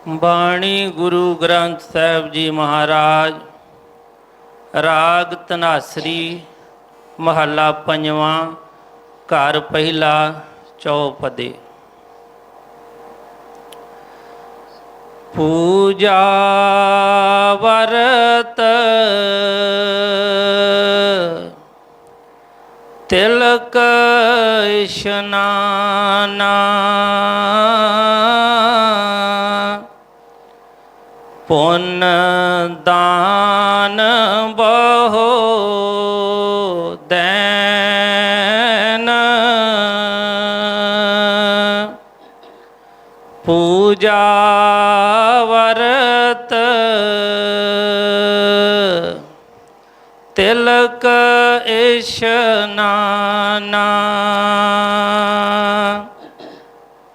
ਬਾਣੀ ਗੁਰੂ ਗ੍ਰੰਥ ਸਾਹਿਬ ਜੀ ਮਹਾਰਾਜ। ਰਾਗ ਧਨਾਸਰੀ ਮਹੱਲਾ ਪੰਜਵਾਂ। ਘਰ ਪਹਿਲਾ ਚੌਪਦੇ। ਪੂਜਾ ਵਰਤ ਤਿਲਕ ਇਸ਼ਨਾਨਾ ਪੁੰਨ ਦਾਨ ਬਹੁ ਦੈਨ ਪੂਜਾ ਵਰਤ ਤਿਲਕ ਇਸ਼ਨਾਨਾ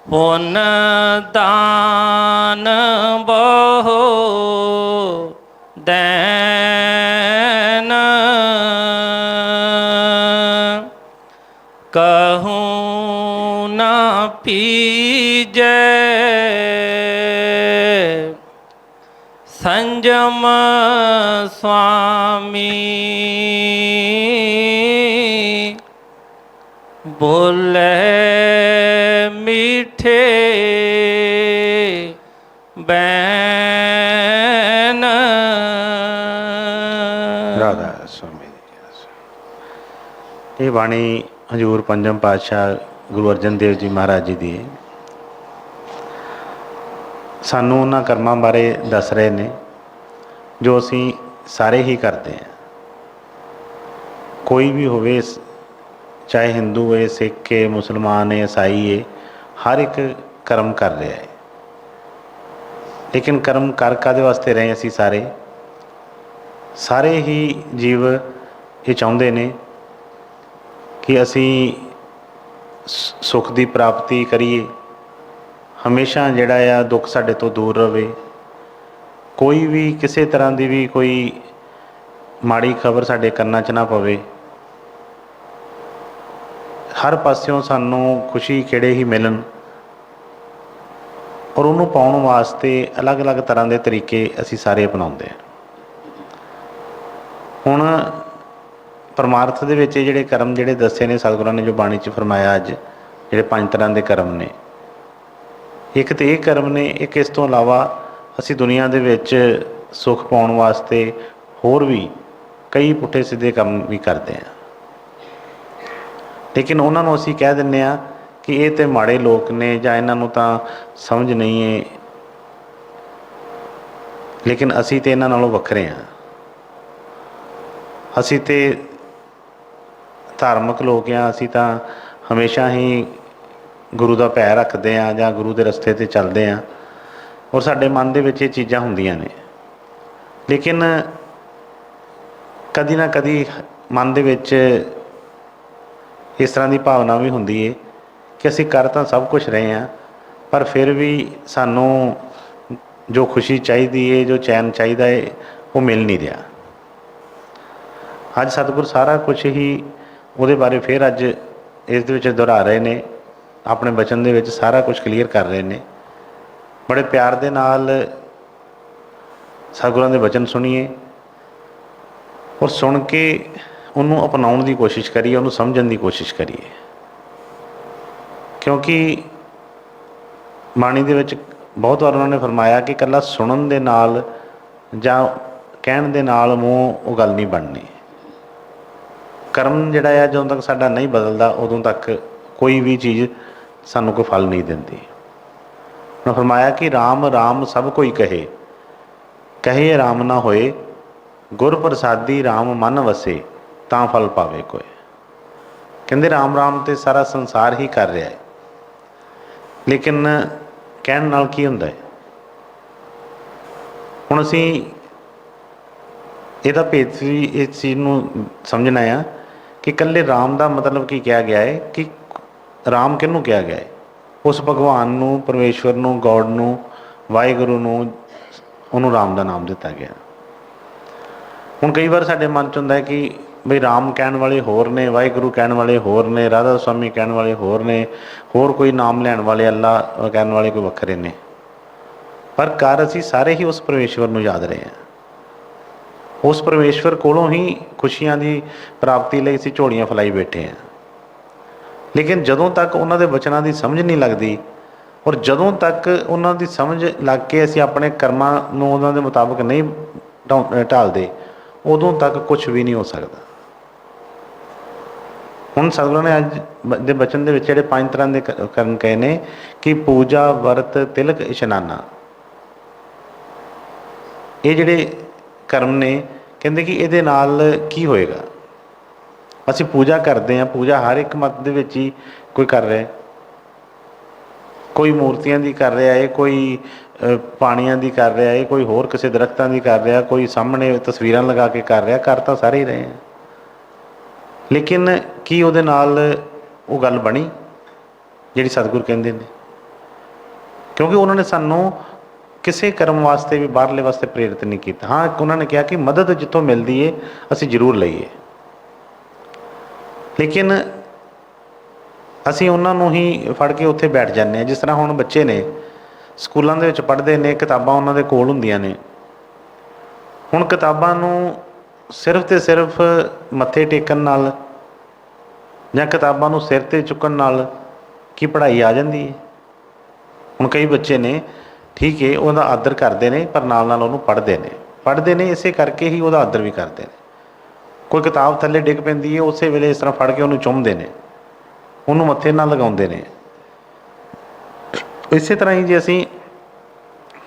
ਪੁੰਨ ਦਾਨ ਬਹੁ ਦੈਨ ਕਹੂੰ ਨਾ ਪੀਜੈ ਸੰਜਮ ਸੁਆਮੀ ਬੋਲੇ ਮਿੱਠੇ ਬੈਨ। ਰਾਧਾ ਸੁਆਮੀ। ਇਹ ਬਾਣੀ ਹਜ਼ੂਰ ਪੰਜਮ ਪਾਤਸ਼ਾਹ ਗੁਰੂ ਅਰਜਨ ਦੇਵ ਜੀ ਮਹਾਰਾਜ ਜੀ ਦੀ ਹੈ। ਸਾਨੂੰ ਉਹਨਾਂ ਕਰਮਾਂ ਬਾਰੇ ਦੱਸ ਰਹੇ ਨੇ ਜੋ ਅਸੀਂ ਸਾਰੇ ਹੀ ਕਰਦੇ ਹਾਂ। ਕੋਈ ਵੀ ਹੋਵੇ, ਚਾਹੇ ਹਿੰਦੂ ਹੈ, ਸਿੱਖ ਹੈ, ਮੁਸਲਮਾਨ ਹੈ, ਈਸਾਈ ਹੈ, ਹਰ ਇੱਕ ਕਰਮ ਕਰ ਰਿਹਾ ਹੈ। ਲੇਕਿਨ ਕਰਮ ਕਰ ਕਾਹਦੇ ਵਾਸਤੇ ਰਹੇ? ਅਸੀਂ ਸਾਰੇ ਹੀ ਜੀਵ ਇਹ ਚਾਹੁੰਦੇ ਨੇ ਕਿ ਅਸੀਂ ਸੁੱਖ ਦੀ ਪ੍ਰਾਪਤੀ ਕਰੀਏ, ਹਮੇਸ਼ਾ ਜਿਹੜਾ ਆ ਦੁੱਖ ਸਾਡੇ ਤੋਂ ਦੂਰ ਰਹੇ। ਕੋਈ ਵੀ ਕਿਸੇ ਤਰ੍ਹਾਂ ਦੀ ਵੀ ਕੋਈ ਮਾੜੀ ਖਬਰ ਸਾਡੇ ਕੰਨਾਂ 'ਚ ਨਾ ਪਵੇ। ਹਰ ਪਾਸਿਓਂ ਸਾਨੂੰ ਖੁਸ਼ੀ ਖੇੜੇ ਹੀ ਮਿਲਣ, ਔਰ ਉਹਨੂੰ ਪਾਉਣ ਵਾਸਤੇ ਅਲੱਗ-ਅਲੱਗ ਤਰ੍ਹਾਂ ਦੇ ਤਰੀਕੇ ਅਸੀਂ ਸਾਰੇ ਅਪਣਾਉਂਦੇ ਹਾਂ। ਹੁਣ ਪਰਮਾਰਥ ਦੇ ਵਿੱਚ ਜਿਹੜੇ ਕਰਮ ਜਿਹੜੇ ਦੱਸੇ ਨੇ ਸਤਿਗੁਰਾਂ ਨੇ, ਜੋ ਬਾਣੀ 'ਚ ਫਰਮਾਇਆ, ਅੱਜ ਜਿਹੜੇ 5 ਤਰ੍ਹਾਂ ਦੇ ਕਰਮ ਨੇ। ਇੱਕ ਤਾਂ ਇਹ ਕਰਮ ਨੇ, ਇੱਕ ਇਸ ਤੋਂ ਇਲਾਵਾ ਅਸੀਂ ਦੁਨੀਆ ਦੇ ਵਿੱਚ ਸੁੱਖ ਪਾਉਣ ਵਾਸਤੇ ਹੋਰ ਵੀ ਕਈ ਪੁੱਠੇ ਸਿੱਧੇ ਕੰਮ ਵੀ ਕਰਦੇ ਹਾਂ। ਲੇਕਿਨ ਉਹਨਾਂ ਨੂੰ ਅਸੀਂ ਕਹਿ ਦਿੰਦੇ ਹਾਂ ਕਿ ਇਹ ਤਾਂ ਮਾੜੇ ਲੋਕ ਨੇ, ਜਾਂ ਇਹਨਾਂ ਨੂੰ ਤਾਂ ਸਮਝ ਨਹੀਂ ਹੈ। ਲੇਕਿਨ ਅਸੀਂ ਤਾਂ ਇਹਨਾਂ ਨਾਲੋਂ ਵੱਖਰੇ ਹਾਂ। ਅਸੀਂ ਤਾਂ ਧਾਰਮਿਕ ਲੋਕ ਹਾਂ। ਅਸੀਂ ਤਾਂ ਹਮੇਸ਼ਾ ਹੀ ਗੁਰੂ ਦਾ ਭੈ ਰੱਖਦੇ ਹਾਂ ਜਾਂ ਗੁਰੂ ਦੇ ਰਸਤੇ 'ਤੇ ਚੱਲਦੇ ਹਾਂ, ਔਰ ਸਾਡੇ ਮਨ ਦੇ ਵਿੱਚ ਇਹ ਚੀਜ਼ਾਂ ਹੁੰਦੀਆਂ ਨੇ। ਲੇਕਿਨ ਕਦੀ ਨਾ ਕਦੀ ਮਨ ਦੇ ਵਿੱਚ ਇਸ ਤਰ੍ਹਾਂ ਦੀ ਭਾਵਨਾ ਵੀ ਹੁੰਦੀ ਹੈ ਕਿ ਅਸੀਂ ਕਰ ਤਾਂ ਸਭ ਕੁਛ ਰਹੇ ਹਾਂ, ਪਰ ਫਿਰ ਵੀ ਸਾਨੂੰ ਜੋ ਖੁਸ਼ੀ ਚਾਹੀਦੀ ਹੈ, ਜੋ ਚੈਨ ਚਾਹੀਦਾ ਹੈ, ਉਹ ਮਿਲ ਨਹੀਂ ਰਿਹਾ। ਅੱਜ ਸਤਿਗੁਰ ਸਾਰਾ ਕੁਛ ਹੀ ਉਹਦੇ ਬਾਰੇ ਫਿਰ ਅੱਜ ਇਸ ਦੇ ਵਿੱਚ ਦੁਹਰਾ ਰਹੇ ਨੇ। ਆਪਣੇ ਬਚਨ ਦੇ ਵਿੱਚ ਸਾਰਾ ਕੁਛ ਕਲੀਅਰ ਕਰ ਰਹੇ ਨੇ। ਬੜੇ ਪਿਆਰ ਦੇ ਨਾਲ ਸਤਿਗੁਰਾਂ ਦੇ ਬਚਨ ਸੁਣੀਏ, ਔਰ ਸੁਣ ਕੇ ਉਹਨੂੰ ਅਪਣਾਉਣ ਦੀ ਕੋਸ਼ਿਸ਼ ਕਰੀਏ, ਉਹਨੂੰ ਸਮਝਣ ਦੀ ਕੋਸ਼ਿਸ਼ ਕਰੀਏ। ਕਿਉਂਕਿ ਬਾਣੀ ਦੇ ਵਿੱਚ ਬਹੁਤ ਵਾਰ ਉਹਨਾਂ ਨੇ ਫਰਮਾਇਆ ਕਿ ਇਕੱਲਾ ਸੁਣਨ ਦੇ ਨਾਲ ਜਾਂ ਕਹਿਣ ਦੇ ਨਾਲ ਮੂੰਹ ਉਹ ਗੱਲ ਨਹੀਂ ਬਣਨੀ। ਕਰਮ ਜਿਹੜਾ ਆ, ਜਦੋਂ ਤੱਕ ਸਾਡਾ ਨਹੀਂ ਬਦਲਦਾ, ਉਦੋਂ ਤੱਕ ਕੋਈ ਵੀ ਚੀਜ਼ ਸਾਨੂੰ ਕੋਈ ਫਲ ਨਹੀਂ ਦਿੰਦੀ। ਉਹਨਾਂ ਫਰਮਾਇਆ ਕਿ ਰਾਮ ਰਾਮ ਸਭ ਕੋਈ ਕਹੇ, ਕਹੇ ਰਾਮ ਨਾ ਹੋਏ, ਗੁਰ ਪ੍ਰਸਾਦੀ ਰਾਮ ਮਨ ਵਸੇ, ਤਾਂ ਫਲ ਪਾਵੇ ਕੋਈ। ਕਹਿੰਦੇ ਰਾਮ ਰਾਮ ਤੇ ਸਾਰਾ ਸੰਸਾਰ ਹੀ ਕਰ ਰਿਹਾ ਹੈ, ਲੇਕਿਨ ਕਹਿਣ ਨਾਲ ਕੀ ਹੁੰਦਾ ਹੈ? ਹੁਣ ਅਸੀਂ ਇਹਦਾ ਭੇਦ ਵੀ ਇਸ ਚੀਜ਼ ਨੂੰ ਸਮਝਣਾ ਆ ਕਿ ਇਕੱਲੇ ਰਾਮ ਦਾ ਮਤਲਬ ਕੀ ਕਿਹਾ ਗਿਆ ਹੈ, ਕਿ ਰਾਮ ਕਿਹਨੂੰ ਕਿਹਾ ਗਿਆ ਹੈ? ਉਸ ਭਗਵਾਨ ਨੂੰ, ਪਰਮੇਸ਼ਵਰ ਨੂੰ, ਗੋਡ ਨੂੰ, ਵਾਹਿਗੁਰੂ ਨੂੰ, ਉਹਨੂੰ ਰਾਮ ਦਾ ਨਾਮ ਦਿੱਤਾ ਗਿਆ। ਹੁਣ ਕਈ ਵਾਰ ਸਾਡੇ ਮਨ 'ਚ ਹੁੰਦਾ ਹੈ ਕਿ ਬਈ ਰਾਮ ਕਹਿਣ ਵਾਲੇ ਹੋਰ ਨੇ, ਵਾਹਿਗੁਰੂ ਕਹਿਣ ਵਾਲੇ ਹੋਰ ਨੇ, ਰਾਧਾ ਸੁਆਮੀ ਕਹਿਣ ਵਾਲੇ ਹੋਰ ਨੇ, ਹੋਰ ਕੋਈ ਨਾਮ ਲੈਣ ਵਾਲੇ, ਅੱਲਾ ਕਹਿਣ ਵਾਲੇ ਕੋਈ ਵੱਖਰੇ ਨੇ। ਪਰ ਕਰ ਅਸੀਂ ਸਾਰੇ ਹੀ ਉਸ ਪਰਮੇਸ਼ਵਰ ਨੂੰ ਯਾਦ ਰਹੇ ਹਾਂ। ਉਸ ਪਰਮੇਸ਼ਵਰ ਕੋਲੋਂ ਹੀ ਖੁਸ਼ੀਆਂ ਦੀ ਪ੍ਰਾਪਤੀ ਲਈ ਅਸੀਂ ਝੋਲੀਆਂ ਫੈਲਾਈ ਬੈਠੇ ਹਾਂ। ਲੇਕਿਨ ਜਦੋਂ ਤੱਕ ਉਹਨਾਂ ਦੇ ਵਚਨਾਂ ਦੀ ਸਮਝ ਨਹੀਂ ਲੱਗਦੀ, ਔਰ ਜਦੋਂ ਤੱਕ ਉਹਨਾਂ ਦੀ ਸਮਝ ਲੱਗ ਕੇ ਅਸੀਂ ਆਪਣੇ ਕਰਮਾਂ ਨੂੰ ਉਹਨਾਂ ਦੇ ਮੁਤਾਬਕ ਨਹੀਂ ਢਾਲਦੇ, ਉਦੋਂ ਤੱਕ ਕੁਛ ਵੀ ਨਹੀਂ ਹੋ ਸਕਦਾ। ਹੁਣ ਸਤਿਗੁਰਾਂ ਨੇ ਅੱਜ ਦੇ ਬਚਨ ਦੇ ਵਿੱਚ ਜਿਹੜੇ 5 ਤਰ੍ਹਾਂ ਦੇ ਕਰਮ ਕਹੇ ਨੇ ਕਿ ਪੂਜਾ, ਵਰਤ, ਤਿਲਕ, ਇਸ਼ਨਾਨਾ, ਇਹ ਜਿਹੜੇ ਕਰਮ ਨੇ, ਕਹਿੰਦੇ ਕਿ ਇਹਦੇ ਨਾਲ ਕੀ ਹੋਏਗਾ। ਅਸੀਂ ਪੂਜਾ ਕਰਦੇ ਹਾਂ, ਪੂਜਾ ਹਰ ਇੱਕ ਮਤ ਦੇ ਵਿੱਚ ਹੀ ਕੋਈ ਕਰ ਰਿਹਾ, ਕੋਈ ਮੂਰਤੀਆਂ ਦੀ ਕਰ ਰਿਹਾ ਹੈ, ਕੋਈ ਪਾਣੀਆਂ ਦੀ ਕਰ ਰਿਹਾ ਹੈ, ਕੋਈ ਹੋਰ ਕਿਸੇ ਦਰਖਤਾਂ ਦੀ ਕਰ ਰਿਹਾ, ਕੋਈ ਸਾਹਮਣੇ ਤਸਵੀਰਾਂ ਲਗਾ ਕੇ ਕਰ ਰਿਹਾ। ਕਰ ਤਾਂ ਸਾਰੇ ਹੀ ਰਹੇ ਆ, ਲੇਕਿਨ ਕੀ ਉਹਦੇ ਨਾਲ ਉਹ ਗੱਲ ਬਣੀ ਜਿਹੜੀ ਸਤਿਗੁਰ ਕਹਿੰਦੇ ਨੇ? ਕਿਉਂਕਿ ਉਹਨਾਂ ਨੇ ਸਾਨੂੰ ਕਿਸੇ ਕਰਮ ਵਾਸਤੇ ਵੀ ਬਾਹਰਲੇ ਵਾਸਤੇ ਪ੍ਰੇਰਿਤ ਨਹੀਂ ਕੀਤਾ। ਹਾਂ, ਉਹਨਾਂ ਨੇ ਕਿਹਾ ਕਿ ਮਦਦ ਜਿੱਥੋਂ ਮਿਲਦੀ ਹੈ ਅਸੀਂ ਜ਼ਰੂਰ ਲਈਏ, ਲੇਕਿਨ ਅਸੀਂ ਉਹਨਾਂ ਨੂੰ ਹੀ ਫੜ ਕੇ ਉੱਥੇ ਬੈਠ ਜਾਂਦੇ ਹਾਂ। ਜਿਸ ਤਰ੍ਹਾਂ ਹੁਣ ਬੱਚੇ ਨੇ ਸਕੂਲਾਂ ਦੇ ਵਿੱਚ ਪੜ੍ਹਦੇ ਨੇ, ਕਿਤਾਬਾਂ ਉਹਨਾਂ ਦੇ ਕੋਲ ਹੁੰਦੀਆਂ ਨੇ। ਹੁਣ ਕਿਤਾਬਾਂ ਨੂੰ ਸਿਰਫ ਤੇ ਸਿਰਫ ਮੱਥੇ ਟੇਕਣ ਨਾਲ ਜਾਂ ਕਿਤਾਬਾਂ ਨੂੰ ਸਿਰ 'ਤੇ ਚੁੱਕਣ ਨਾਲ ਕੀ ਪੜ੍ਹਾਈ ਆ ਜਾਂਦੀ ਹੈ? ਹੁਣ ਕਈ ਬੱਚੇ ਨੇ, ਠੀਕ ਹੈ, ਉਹਦਾ ਆਦਰ ਕਰਦੇ ਨੇ, ਪਰ ਨਾਲ ਨਾਲ ਉਹਨੂੰ ਪੜ੍ਹਦੇ ਨੇ ਇਸੇ ਕਰਕੇ ਹੀ ਉਹਦਾ ਆਦਰ ਵੀ ਕਰਦੇ ਨੇ। ਕੋਈ ਕਿਤਾਬ ਥੱਲੇ ਡਿੱਗ ਪੈਂਦੀ ਹੈ, ਉਸੇ ਵੇਲੇ ਇਸ ਤਰ੍ਹਾਂ ਫੜ ਕੇ ਉਹਨੂੰ ਚੁੰਮਦੇ ਨੇ, ਉਹਨੂੰ ਮੱਥੇ ਨਾਲ ਲਗਾਉਂਦੇ ਨੇ। ਇਸੇ ਤਰ੍ਹਾਂ ਹੀ ਜੇ ਅਸੀਂ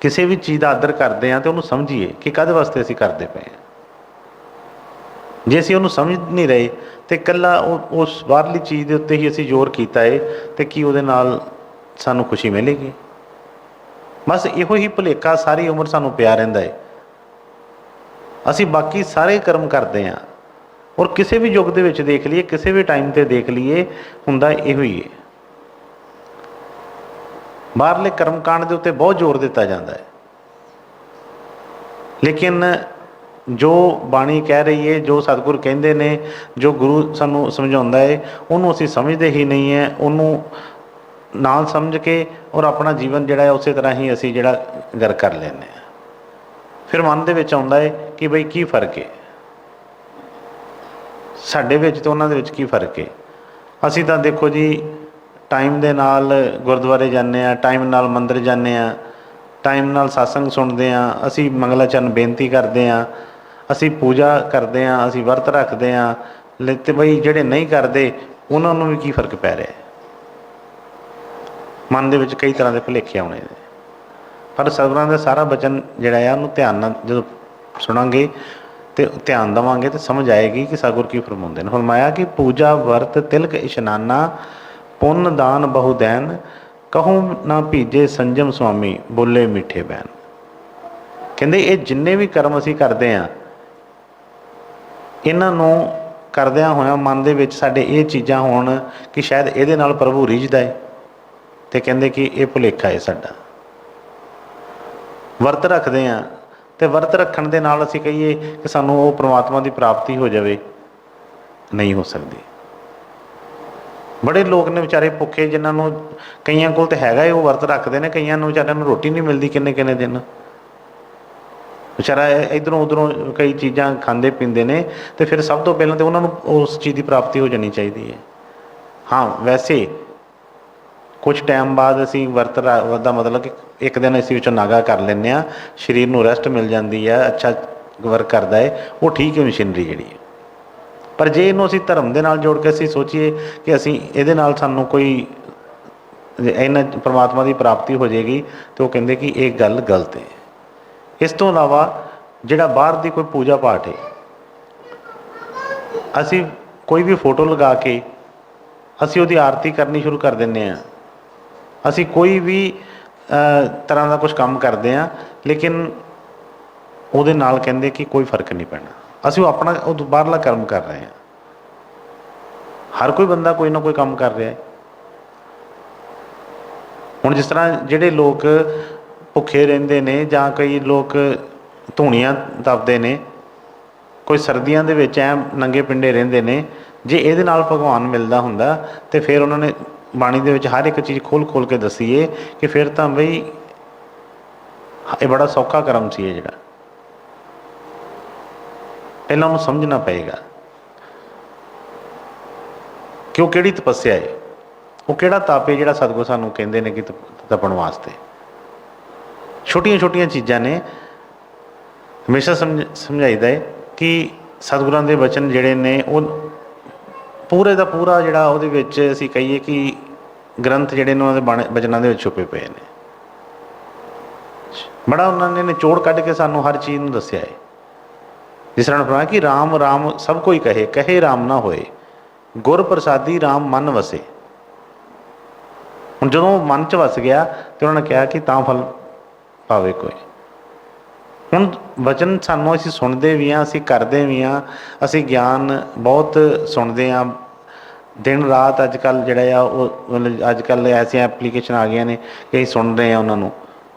ਕਿਸੇ ਵੀ ਚੀਜ਼ ਦਾ ਆਦਰ ਕਰਦੇ ਹਾਂ ਤਾਂ ਉਹਨੂੰ ਸਮਝੀਏ ਕਿ ਕਾਹਦੇ ਵਾਸਤੇ ਅਸੀਂ ਕਰਦੇ ਪਏ ਹਾਂ। ਜੇ ਅਸੀਂ ਉਹਨੂੰ ਸਮਝ ਨਹੀਂ ਰਹੇ ਅਤੇ ਇਕੱਲਾ ਉਸ ਬਾਹਰਲੀ ਚੀਜ਼ ਦੇ ਉੱਤੇ ਹੀ ਅਸੀਂ ਜ਼ੋਰ ਕੀਤਾ ਹੈ, ਅਤੇ ਕੀ ਉਹਦੇ ਨਾਲ ਸਾਨੂੰ ਖੁਸ਼ੀ ਮਿਲੇਗੀ? ਬਸ ਇਹੋ ਹੀ ਭੁਲੇਖਾ ਸਾਰੀ ਉਮਰ ਸਾਨੂੰ ਪਿਆ ਰਹਿੰਦਾ ਹੈ। ਅਸੀਂ ਬਾਕੀ ਸਾਰੇ ਕਰਮ ਕਰਦੇ ਹਾਂ, ਔਰ ਕਿਸੇ ਵੀ ਯੁੱਗ ਦੇ ਵਿੱਚ ਦੇਖ ਲਈਏ, ਕਿਸੇ ਵੀ ਟਾਈਮ 'ਤੇ ਦੇਖ ਲਈਏ, ਹੁੰਦਾ ਇਹੋ ਹੀ ਹੈ। ਬਾਹਰਲੇ ਕਰਮ ਕਾਂਡ ਦੇ ਉੱਤੇ ਬਹੁਤ ਜ਼ੋਰ ਦਿੱਤਾ ਜਾਂਦਾ ਹੈ, ਲੇਕਿਨ ਜੋ ਬਾਣੀ ਕਹਿ ਰਹੀ ਹੈ, ਜੋ ਸਤਿਗੁਰ ਕਹਿੰਦੇ ਨੇ, ਜੋ ਗੁਰੂ ਸਾਨੂੰ ਸਮਝਾਉਂਦਾ ਹੈ, ਉਹਨੂੰ ਅਸੀਂ ਸਮਝਦੇ ਹੀ ਨਹੀਂ ਹੈ। ਉਹਨੂੰ ਨਾਲ ਸਮਝ ਕੇ ਔਰ ਆਪਣਾ ਜੀਵਨ ਜਿਹੜਾ ਹੈ ਉਸੇ ਤਰ੍ਹਾਂ ਹੀ ਅਸੀਂ ਜਿਹੜਾ ਗਰ ਕਰ ਲੈਂਦੇ ਹਾਂ। ਫਿਰ ਮਨ ਦੇ ਵਿੱਚ ਆਉਂਦਾ ਹੈ ਕਿ ਬਈ ਕੀ ਫਰਕ ਹੈ ਸਾਡੇ ਵਿੱਚ ਅਤੇ ਉਹਨਾਂ ਦੇ ਵਿੱਚ, ਕੀ ਫਰਕ ਹੈ? ਅਸੀਂ ਤਾਂ ਦੇਖੋ ਜੀ ਟਾਈਮ ਦੇ ਨਾਲ ਗੁਰਦੁਆਰੇ ਜਾਂਦੇ ਹਾਂ, ਟਾਈਮ ਨਾਲ ਮੰਦਰ ਜਾਂਦੇ ਹਾਂ, ਟਾਈਮ ਨਾਲ ਸਤਸੰਗ ਸੁਣਦੇ ਹਾਂ, ਅਸੀਂ ਮੰਗਲਾਚਰਨ ਬੇਨਤੀ ਕਰਦੇ ਹਾਂ, ਅਸੀਂ ਪੂਜਾ ਕਰਦੇ ਹਾਂ, ਅਸੀਂ ਵਰਤ ਰੱਖਦੇ ਹਾਂ। ਅਤੇ ਬਈ ਜਿਹੜੇ ਨਹੀਂ ਕਰਦੇ ਉਹਨਾਂ ਨੂੰ ਵੀ ਕੀ ਫਰਕ ਪੈ ਰਿਹਾ? ਮਨ ਦੇ ਵਿੱਚ ਕਈ ਤਰ੍ਹਾਂ ਦੇ ਭੁਲੇਖੇ ਆਉਣੇ ਨੇ। ਪਰ ਸਤਿਗੁਰਾਂ ਦਾ ਸਾਰਾ ਬਚਨ ਜਿਹੜਾ ਆ ਉਹਨੂੰ ਧਿਆਨ ਨਾਲ ਜਦੋਂ ਸੁਣਾਂਗੇ ਅਤੇ ਧਿਆਨ ਦੇਵਾਂਗੇ ਤਾਂ ਸਮਝ ਆਏਗੀ ਕਿ ਸਤਿਗੁਰ ਕੀ ਫਰਮਾਉਂਦੇ ਨੇ। ਫਰਮਾਇਆ ਕਿ ਪੂਜਾ, ਵਰਤ, ਤਿਲਕ, ਇਸ਼ਨਾਨਾ, ਪੁੰਨ ਦਾਨ ਬਹੁ ਦੈਨ, ਕਹੂੰ ਨਾ ਭੀਜੇ ਸੰਜਮ ਸੁਆਮੀ, ਬੋਲੇ ਮਿੱਠੇ ਬੈਨ। ਕਹਿੰਦੇ ਇਹ ਜਿੰਨੇ ਵੀ ਕਰਮ ਅਸੀਂ ਕਰਦੇ ਹਾਂ, ਇਹਨਾਂ ਨੂੰ ਕਰਦਿਆਂ ਹੋਇਆਂ ਮਨ ਦੇ ਵਿੱਚ ਸਾਡੇ ਇਹ ਚੀਜ਼ਾਂ ਹੋਣ ਕਿ ਸ਼ਾਇਦ ਇਹਦੇ ਨਾਲ ਪ੍ਰਭੂ ਰੀਝਦਾ ਹੈ, ਅਤੇ ਕਹਿੰਦੇ ਕਿ ਇਹ ਭੁਲੇਖਾ ਹੈ ਸਾਡਾ। ਵਰਤ ਰੱਖਦੇ ਹਾਂ ਅਤੇ ਵਰਤ ਰੱਖਣ ਦੇ ਨਾਲ ਅਸੀਂ ਕਹੀਏ ਕਿ ਸਾਨੂੰ ਉਹ ਪਰਮਾਤਮਾ ਦੀ ਪ੍ਰਾਪਤੀ ਹੋ ਜਾਵੇ, ਨਹੀਂ ਹੋ ਸਕਦੀ। ਬੜੇ ਲੋਕ ਨੇ ਵਿਚਾਰੇ ਭੁੱਖੇ, ਜਿਨ੍ਹਾਂ ਨੂੰ ਕਈਆਂ ਕੋਲ ਤਾਂ ਹੈਗਾ ਉਹ ਵਰਤ ਰੱਖਦੇ ਨੇ, ਕਈਆਂ ਨੂੰ ਵਿਚਾਰਿਆਂ ਨੂੰ ਰੋਟੀ ਨਹੀਂ ਮਿਲਦੀ ਕਿੰਨੇ ਕਿੰਨੇ ਦਿਨ। ਵਿਚਾਰਾ ਇੱਧਰੋਂ ਉੱਧਰੋਂ ਕਈ ਚੀਜ਼ਾਂ ਖਾਂਦੇ ਪੀਂਦੇ ਨੇ, ਅਤੇ ਫਿਰ ਸਭ ਤੋਂ ਪਹਿਲਾਂ ਤਾਂ ਉਹਨਾਂ ਨੂੰ ਉਸ ਚੀਜ਼ ਦੀ ਪ੍ਰਾਪਤੀ ਹੋ ਜਾਣੀ ਚਾਹੀਦੀ ਹੈ। ਹਾਂ, ਵੈਸੇ ਕੁਛ ਟਾਈਮ ਬਾਅਦ ਅਸੀਂ ਵਰਤ ਦਾ ਮਤਲਬ ਕਿ ਇੱਕ ਦਿਨ ਅਸੀਂ ਵਿੱਚੋਂ ਨਾਗਾ ਕਰ ਲੈਂਦੇ ਹਾਂ, ਸਰੀਰ ਨੂੰ ਰੈਸਟ ਮਿਲ ਜਾਂਦੀ ਹੈ, ਅੱਛਾ ਵਰਕ ਕਰਦਾ ਹੈ, ਉਹ ਠੀਕ ਹੈ ਮਸ਼ੀਨਰੀ ਜਿਹੜੀ ਹੈ। ਪਰ ਜੇ ਇਹਨੂੰ ਅਸੀਂ ਧਰਮ ਦੇ ਨਾਲ ਜੋੜ ਕੇ ਅਸੀਂ ਸੋਚੀਏ ਕਿ ਅਸੀਂ ਇਹਦੇ ਨਾਲ ਸਾਨੂੰ ਕੋਈ ਇਹਨਾਂ ਪਰਮਾਤਮਾ ਦੀ ਪ੍ਰਾਪਤੀ ਹੋ ਜਾਏਗੀ, ਤਾਂ ਉਹ ਕਹਿੰਦੇ ਕਿ ਇਹ ਗੱਲ ਗਲਤ ਹੈ। ਇਸ ਤੋਂ ਇਲਾਵਾ ਜਿਹੜਾ ਬਾਹਰ ਦੀ ਕੋਈ ਪੂਜਾ ਪਾਠ ਹੈ, ਅਸੀਂ ਕੋਈ ਵੀ ਫੋਟੋ ਲਗਾ ਕੇ ਅਸੀਂ ਉਹਦੀ ਆਰਤੀ ਕਰਨੀ ਸ਼ੁਰੂ ਕਰ ਦਿੰਦੇ ਹਾਂ। ਅਸੀਂ ਕੋਈ ਵੀ ਤਰ੍ਹਾਂ ਦਾ ਕੁਛ ਕੰਮ ਕਰਦੇ ਹਾਂ, ਲੇਕਿਨ ਉਹਦੇ ਨਾਲ ਕਹਿੰਦੇ ਕਿ ਕੋਈ ਫਰਕ ਨਹੀਂ ਪੈਣਾ। ਅਸੀਂ ਉਹ ਆਪਣਾ ਉਹ ਬਾਹਰਲਾ ਕਰਮ ਕਰ ਰਹੇ ਹਾਂ। ਹਰ ਕੋਈ ਬੰਦਾ ਕੋਈ ਨਾ ਕੋਈ ਕੰਮ ਕਰ ਰਿਹਾ ਹੈ। ਹੁਣ ਜਿਸ ਤਰ੍ਹਾਂ ਜਿਹੜੇ ਲੋਕ ਭੁੱਖੇ ਰਹਿੰਦੇ ਨੇ, ਜਾਂ ਕਈ ਲੋਕ ਧੂਣੀਆਂ ਦੱਬਦੇ ਨੇ, ਕੋਈ ਸਰਦੀਆਂ ਦੇ ਵਿੱਚ ਐਂ ਨੰਗੇ ਪਿੰਡੇ ਰਹਿੰਦੇ ਨੇ, ਜੇ ਇਹਦੇ ਨਾਲ ਭਗਵਾਨ ਮਿਲਦਾ ਹੁੰਦਾ ਤਾਂ ਫਿਰ ਉਹਨਾਂ ਨੇ ਬਾਣੀ ਦੇ ਵਿੱਚ ਹਰ ਇੱਕ ਚੀਜ਼ ਖੋਲ੍ਹ ਕੇ ਦੱਸੀਏ ਕਿ ਫਿਰ ਤਾਂ ਬਈ ਇਹ ਬੜਾ ਸੌਖਾ ਕਰਮ ਸੀ ਇਹ ਜਿਹੜਾ, ਪਹਿਲਾਂ ਉਹਨੂੰ ਸਮਝਣਾ ਪਏਗਾ ਕਿ ਉਹ ਕਿਹੜੀ ਤਪੱਸਿਆ ਹੈ, ਉਹ ਕਿਹੜਾ ਤਪ ਹੈ ਜਿਹੜਾ ਸਤਿਗੁਰ ਸਾਨੂੰ ਕਹਿੰਦੇ ਨੇ ਕਿ ਤਪਣ ਵਾਸਤੇ। ਛੋਟੀਆਂ ਛੋਟੀਆਂ ਚੀਜ਼ਾਂ ਨੇ। ਹਮੇਸ਼ਾ ਸਮਝਾਈਦਾ ਹੈ ਕਿ ਸਤਿਗੁਰਾਂ ਦੇ ਬਚਨ ਜਿਹੜੇ ਨੇ ਉਹ ਪੂਰੇ ਦਾ ਪੂਰਾ ਜਿਹੜਾ ਉਹਦੇ ਵਿੱਚ ਅਸੀਂ ਕਹੀਏ ਕਿ ਗ੍ਰੰਥ ਜਿਹੜੇ ਨੇ ਉਹਨਾਂ ਦੇ ਬਚਨਾਂ ਦੇ ਵਿੱਚ ਛੁਪੇ ਪਏ ਨੇ। ਬੜਾ ਉਹਨਾਂ ਨੇ ਨਿਚੋੜ ਕੱਢ ਕੇ ਸਾਨੂੰ ਹਰ ਚੀਜ਼ ਨੂੰ ਦੱਸਿਆ ਹੈ। ਜਿਸ ਤਰ੍ਹਾਂ ਫਰਮਾਇਆ ਕਿ ਰਾਮ ਰਾਮ ਸਭ ਕੋਈ ਕਹੇ, ਕਹੇ ਰਾਮ ਨਾ ਹੋਏ, ਗੁਰ ਪ੍ਰਸਾਦੀ ਰਾਮ ਮਨ ਵਸੇ। ਹੁਣ ਜਦੋਂ ਮਨ 'ਚ ਵਸ ਗਿਆ ਤੇ ਉਹਨਾਂ ਨੇ ਕਿਹਾ ਕਿ ਤਾਂ ਫਲ ਪਾਵੇ ਕੋਈ। ਹੁਣ ਵਚਨ ਸਾਨੂੰ ਅਸੀਂ ਸੁਣਦੇ ਵੀ ਹਾਂ, ਅਸੀਂ ਕਰਦੇ ਵੀ ਹਾਂ, ਅਸੀਂ ਗਿਆਨ ਬਹੁਤ ਸੁਣਦੇ ਹਾਂ ਦਿਨ ਰਾਤ। ਅੱਜ ਕੱਲ੍ਹ ਜਿਹੜਾ ਆ ਉਹ ਮਤਲਬ ਅੱਜ ਕੱਲ੍ਹ ਐਸੀਆਂ ਐਪਲੀਕੇਸ਼ਨ ਆ ਗਈਆਂ ਨੇ ਕਿ ਅਸੀਂ ਸੁਣ ਰਹੇ ਹਾਂ, ਉਹਨਾਂ ਨੂੰ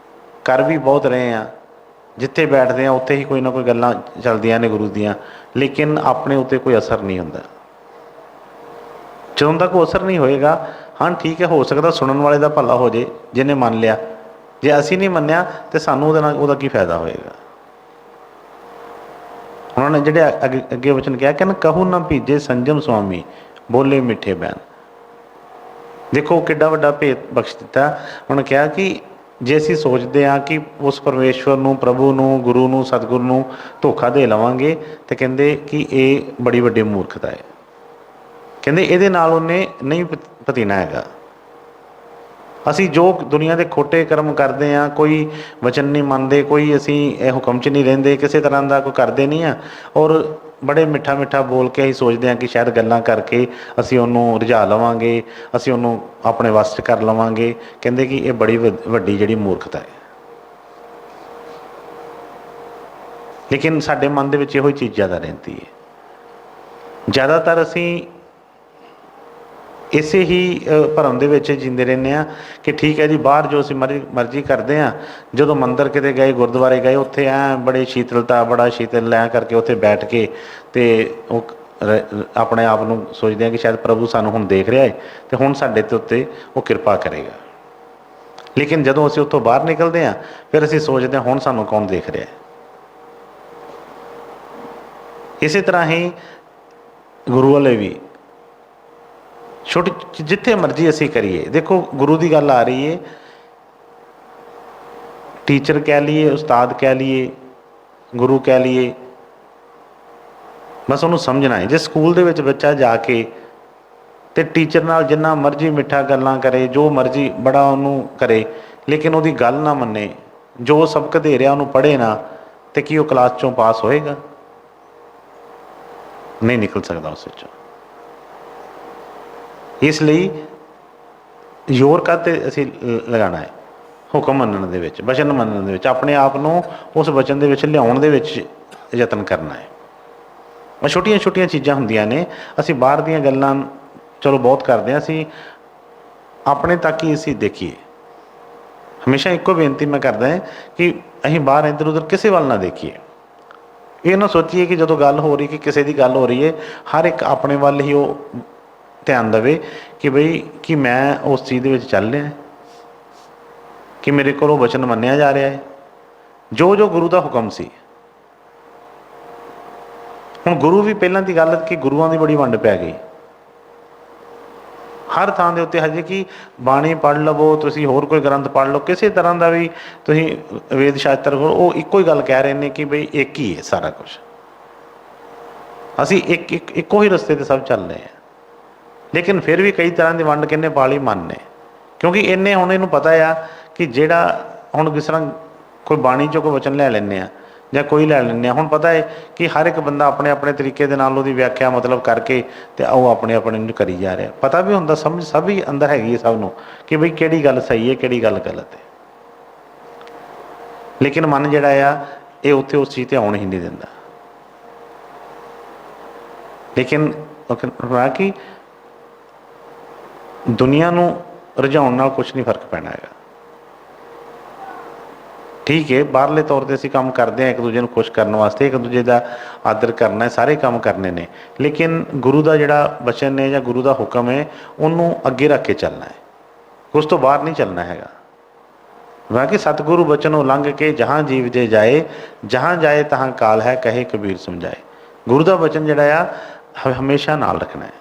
ਕਰ ਵੀ ਬਹੁਤ ਰਹੇ ਹਾਂ। ਜਿੱਥੇ ਬੈਠਦੇ ਹਾਂ ਉੱਥੇ ਹੀ ਕੋਈ ਨਾ ਕੋਈ ਗੱਲਾਂ ਚੱਲਦੀਆਂ ਨੇ ਗੁਰੂ ਦੀਆਂ, ਲੇਕਿਨ ਆਪਣੇ ਉੱਤੇ ਕੋਈ ਅਸਰ ਨਹੀਂ ਹੁੰਦਾ। ਜਦੋਂ ਤੱਕ ਉਹ ਅਸਰ ਨਹੀਂ ਹੋਏਗਾ, ਹਾਂ ਠੀਕ ਹੈ, ਹੋ ਸਕਦਾ ਸੁਣਨ ਵਾਲੇ ਦਾ ਭਲਾ ਹੋ ਜੇ ਜਿਹਨੇ ਮੰਨ ਲਿਆ। ਜੇ ਅਸੀਂ ਨਹੀਂ ਮੰਨਿਆ ਤਾਂ ਸਾਨੂੰ ਉਹਦੇ ਨਾਲ ਉਹਦਾ ਕੀ ਫਾਇਦਾ ਹੋਏਗਾ। ਉਹਨਾਂ ਨੇ ਜਿਹੜੇ ਅੱਗੇ ਵਚਨ ਕਿਹਾ, ਕਹਿੰਦੇ ਕਹੂ ਨਾ ਭੀਜੇ ਸੰਜਮ ਸੁਆਮੀ, ਬੋਲੇ ਮਿੱਠੇ ਬਿਆਨ। ਦੇਖੋ ਕਿੱਡਾ ਵੱਡਾ ਭੇਦ ਬਖਸ਼ ਦਿੱਤਾ। ਉਹਨੇ ਕਿਹਾ ਕਿ ਜੇ ਅਸੀਂ ਸੋਚਦੇ ਹਾਂ ਕਿ ਉਸ ਪਰਮੇਸ਼ਵਰ ਨੂੰ, ਪ੍ਰਭੂ ਨੂੰ, ਗੁਰੂ ਨੂੰ, ਸਤਿਗੁਰੂ ਨੂੰ ਧੋਖਾ ਦੇ ਲਵਾਂਗੇ, ਤੇ ਕਹਿੰਦੇ ਕਿ ਇਹ ਬੜੀ ਵੱਡੀ ਮੂਰਖਤਾ ਹੈ। ਕਹਿੰਦੇ ਇਹਦੇ ਨਾਲ ਉਹਨੇ ਨਹੀਂ ਪਤੀਨਾ ਹੈਗਾ। ਅਸੀਂ ਜੋ ਦੁਨੀਆ ਦੇ ਖੋਟੇ ਕਰਮ ਕਰਦੇ ਹਾਂ, ਕੋਈ ਵਚਨ ਨਹੀਂ ਮੰਨਦੇ, ਕੋਈ ਅਸੀਂ ਇਹ ਹੁਕਮ 'ਚ ਨਹੀਂ ਰਹਿੰਦੇ, ਕਿਸੇ ਤਰ੍ਹਾਂ ਦਾ ਕੋਈ ਕਰਦੇ ਨਹੀਂ ਹਾਂ, ਔਰ ਬੜੇ ਮਿੱਠਾ ਮਿੱਠਾ ਬੋਲ ਕੇ ਅਸੀਂ ਸੋਚਦੇ ਹਾਂ ਕਿ ਸ਼ਾਇਦ ਗੱਲਾਂ ਕਰਕੇ ਅਸੀਂ ਉਹਨੂੰ ਰਿਝਾ ਲਵਾਂਗੇ, ਅਸੀਂ ਉਹਨੂੰ ਆਪਣੇ ਵੱਸ 'ਚ ਕਰ ਲਵਾਂਗੇ। ਕਹਿੰਦੇ ਕਿ ਇਹ ਬੜੀ ਵੱਡੀ ਜਿਹੜੀ ਮੂਰਖਤਾ ਹੈ। ਲੇਕਿਨ ਸਾਡੇ ਮਨ ਦੇ ਵਿੱਚ ਇਹੋ ਹੀ ਚੀਜ਼ ਜ਼ਿਆਦਾ ਰਹਿੰਦੀ ਹੈ। ਜ਼ਿਆਦਾਤਰ ਅਸੀਂ ਇਸੇ ਹੀ ਭਰਮ ਦੇ ਵਿੱਚ ਜੀਂਦੇ ਰਹਿੰਦੇ ਹਾਂ ਕਿ ਠੀਕ ਹੈ ਜੀ, ਬਾਹਰ ਜੋ ਅਸੀਂ ਮਰਜ਼ੀ ਕਰਦੇ ਹਾਂ, ਜਦੋਂ ਮੰਦਰ ਕਿਤੇ ਗਏ, ਗੁਰਦੁਆਰੇ ਗਏ, ਉੱਥੇ ਐਂ ਬੜੇ ਸ਼ੀਤਲਤਾ, ਬੜਾ ਸ਼ੀਤਲ ਲੈ ਕਰਕੇ ਉੱਥੇ ਬੈਠ ਕੇ ਅਤੇ ਉਹ ਆਪਣੇ ਆਪ ਨੂੰ ਸੋਚਦੇ ਹਾਂ ਕਿ ਸ਼ਾਇਦ ਪ੍ਰਭੂ ਸਾਨੂੰ ਹੁਣ ਦੇਖ ਰਿਹਾ ਹੈ ਅਤੇ ਹੁਣ ਸਾਡੇ ਤੇ ਉੱਤੇ ਉਹ ਕਿਰਪਾ ਕਰੇਗਾ। ਲੇਕਿਨ ਜਦੋਂ ਅਸੀਂ ਉੱਥੋਂ ਬਾਹਰ ਨਿਕਲਦੇ ਹਾਂ, ਫਿਰ ਅਸੀਂ ਸੋਚਦੇ ਹਾਂ ਹੁਣ ਸਾਨੂੰ ਕੌਣ ਦੇਖ ਰਿਹਾ ਹੈ। ਇਸੇ ਤਰ੍ਹਾਂ ਹੀ ਗੁਰੂ ਵਾਲੇ ਵੀ ਛੋਟੀ ਜਿੱਥੇ ਮਰਜ਼ੀ ਅਸੀਂ ਕਰੀਏ। ਦੇਖੋ ਗੁਰੂ ਦੀ ਗੱਲ ਆ ਰਹੀ ਹੈ, ਟੀਚਰ ਕਹਿ ਲਈਏ, ਉਸਤਾਦ ਕਹਿ ਲਈਏ, ਗੁਰੂ ਕਹਿ ਲਈਏ, ਬਸ ਉਹਨੂੰ ਸਮਝਣਾ ਹੈ। ਜੇ ਸਕੂਲ ਦੇ ਵਿੱਚ ਬੱਚਾ ਜਾ ਕੇ ਤੇ ਟੀਚਰ ਨਾਲ ਜਿੰਨਾ ਮਰਜ਼ੀ ਮਿੱਠਾ ਗੱਲਾਂ ਕਰੇ, ਜੋ ਮਰਜ਼ੀ ਬੜਾ ਉਹਨੂੰ ਕਰੇ, ਲੇਕਿਨ ਉਹਦੀ ਗੱਲ ਨਾ ਮੰਨੇ, ਜੋ ਸਬਕ ਦੇ ਰਿਹਾ ਉਹਨੂੰ ਪੜ੍ਹੇ ਨਾ, ਤੇ ਕੀ ਉਹ ਕਲਾਸ 'ਚੋਂ ਪਾਸ ਹੋਏਗਾ? ਨਹੀਂ ਨਿਕਲ ਸਕਦਾ ਉਸ ਵਿੱਚੋਂ। ਇਸ ਲਈ ਜ਼ੋਰ ਕਾਹਤੇ ਅਸੀਂ ਲਗਾਉਣਾ ਹੈ? ਹੁਕਮ ਮੰਨਣ ਦੇ ਵਿੱਚ, ਵਚਨ ਮੰਨਣ ਦੇ ਵਿੱਚ, ਆਪਣੇ ਆਪ ਨੂੰ ਉਸ ਵਚਨ ਦੇ ਵਿੱਚ ਲਿਆਉਣ ਦੇ ਵਿੱਚ ਯਤਨ ਕਰਨਾ ਹੈ। ਉਹ ਛੋਟੀਆਂ ਛੋਟੀਆਂ ਚੀਜ਼ਾਂ ਹੁੰਦੀਆਂ ਨੇ। ਅਸੀਂ ਬਾਹਰ ਦੀਆਂ ਗੱਲਾਂ ਚਲੋ ਬਹੁਤ ਕਰਦੇ ਹਾਂ, ਅਸੀਂ ਆਪਣੇ ਤੱਕ ਹੀ ਅਸੀਂ ਦੇਖੀਏ। ਹਮੇਸ਼ਾ ਇੱਕੋ ਬੇਨਤੀ ਮੈਂ ਕਰਦਾ ਹਾਂ ਕਿ ਅਸੀਂ ਬਾਹਰ ਇੱਧਰ ਉੱਧਰ ਕਿਸੇ ਵੱਲ ਨਾ ਦੇਖੀਏ। ਇਹ ਨਾ ਸੋਚੀਏ ਕਿ ਜਦੋਂ ਗੱਲ ਹੋ ਰਹੀ, ਕਿ ਕਿਸੇ ਦੀ ਗੱਲ ਹੋ ਰਹੀ ਹੈ, ਹਰ ਇੱਕ ਆਪਣੇ ਵੱਲ ਹੀ ਉਹ ਧਿਆਨ ਦੇਵੇ ਕਿ ਬਈ ਕਿ ਮੈਂ ਉਸ ਚੀਜ਼ ਦੇ ਵਿੱਚ ਚੱਲ ਰਿਹਾ, ਕਿ ਮੇਰੇ ਕੋਲ ਉਹ ਵਚਨ ਮੰਨਿਆ ਜਾ ਰਿਹਾ ਹੈ, ਜੋ ਜੋ ਗੁਰੂ ਦਾ ਹੁਕਮ ਸੀ। ਹੁਣ ਗੁਰੂ ਵੀ ਪਹਿਲਾਂ ਦੀ ਗੱਲ ਕਿ ਗੁਰੂਆਂ ਦੀ ਬੜੀ ਵੰਡ ਪੈ ਗਈ ਹਰ ਥਾਂ ਦੇ ਉੱਤੇ। ਹਜੇ ਕਿ ਬਾਣੀ ਪੜ੍ਹ ਲਵੋ, ਤੁਸੀਂ ਹੋਰ ਕੋਈ ਗ੍ਰੰਥ ਪੜ੍ਹ ਲਓ, ਕਿਸੇ ਤਰ੍ਹਾਂ ਦਾ ਵੀ ਤੁਸੀਂ ਵੇਦ ਸ਼ਾਸਤਰ, ਉਹ ਇੱਕੋ ਹੀ ਗੱਲ ਕਹਿ ਰਹੇ ਨੇ ਕਿ ਬਈ ਇੱਕ ਹੀ ਹੈ ਸਾਰਾ ਕੁਛ। ਅਸੀਂ ਇੱਕੋ ਹੀ ਰਸਤੇ 'ਤੇ ਸਭ ਚੱਲ ਰਹੇ ਹਾਂ, ਲੇਕਿਨ ਫਿਰ ਵੀ ਕਈ ਤਰ੍ਹਾਂ ਦੀ ਵੰਡ ਕਿੰਨੇ ਪਾਲੀ ਮਨ ਨੇ। ਕਿਉਂਕਿ ਇੰਨੇ ਹੁਣ ਇਹਨੂੰ ਪਤਾ ਆ ਕਿ ਜਿਹੜਾ ਹੁਣ ਕਿਸ ਤਰ੍ਹਾਂ ਕੋਈ ਬਾਣੀ 'ਚੋਂ ਕੋਈ ਵਚਨ ਲੈ ਲੈਂਦੇ ਆ ਜਾਂ ਕੋਈ ਲੈ ਲੈਂਦੇ ਹਾਂ, ਹੁਣ ਪਤਾ ਹੈ ਕਿ ਹਰ ਇੱਕ ਬੰਦਾ ਆਪਣੇ ਆਪਣੇ ਤਰੀਕੇ ਦੇ ਨਾਲ ਉਹਦੀ ਵਿਆਖਿਆ ਮਤਲਬ ਕਰਕੇ ਤੇ ਉਹ ਆਪਣੇ ਆਪਣੇ ਨੂੰ ਕਰੀ ਜਾ ਰਿਹਾ। ਪਤਾ ਵੀ ਹੁੰਦਾ, ਸਮਝ ਸਭ ਹੀ ਅੰਦਰ ਹੈਗੀ ਹੈ ਸਭ ਨੂੰ ਕਿ ਬਈ ਕਿਹੜੀ ਗੱਲ ਸਹੀ ਹੈ, ਕਿਹੜੀ ਗੱਲ ਗਲਤ ਹੈ। ਲੇਕਿਨ ਮਨ ਜਿਹੜਾ ਆ ਇਹ ਉੱਥੇ ਉਸ ਚੀਜ਼ 'ਤੇ ਆਉਣ ਹੀ ਨਹੀਂ ਦਿੰਦਾ। ਲੇਕਿਨ ਕਿ ਦੁਨੀਆ ਨੂੰ ਰੁਝਾਉਣ ਨਾਲ ਕੁਛ ਨਹੀਂ ਫਰਕ ਪੈਣਾ ਹੈਗਾ। ਠੀਕ ਹੈ, ਬਾਹਰਲੇ ਤੌਰ 'ਤੇ ਅਸੀਂ ਕੰਮ ਕਰਦੇ ਹਾਂ ਇੱਕ ਦੂਜੇ ਨੂੰ ਖੁਸ਼ ਕਰਨ ਵਾਸਤੇ, ਇੱਕ ਦੂਜੇ ਦਾ ਆਦਰ ਕਰਨਾ, ਸਾਰੇ ਕੰਮ ਕਰਨੇ ਨੇ, ਲੇਕਿਨ ਗੁਰੂ ਦਾ ਜਿਹੜਾ ਵਚਨ ਹੈ ਜਾਂ ਗੁਰੂ ਦਾ ਹੁਕਮ ਹੈ ਉਹਨੂੰ ਅੱਗੇ ਰੱਖ ਕੇ ਚੱਲਣਾ ਹੈ, ਉਸ ਤੋਂ ਬਾਹਰ ਨਹੀਂ ਚੱਲਣਾ ਹੈਗਾ। बाकी सतगुरु बचनों लंघ के जहाँ जीव जे जाए, जहाँ जाए तहाँ काल है कहे कबीर समझाए। गुरु का बचन जिहड़ा आ हमेशा नाल रखना है।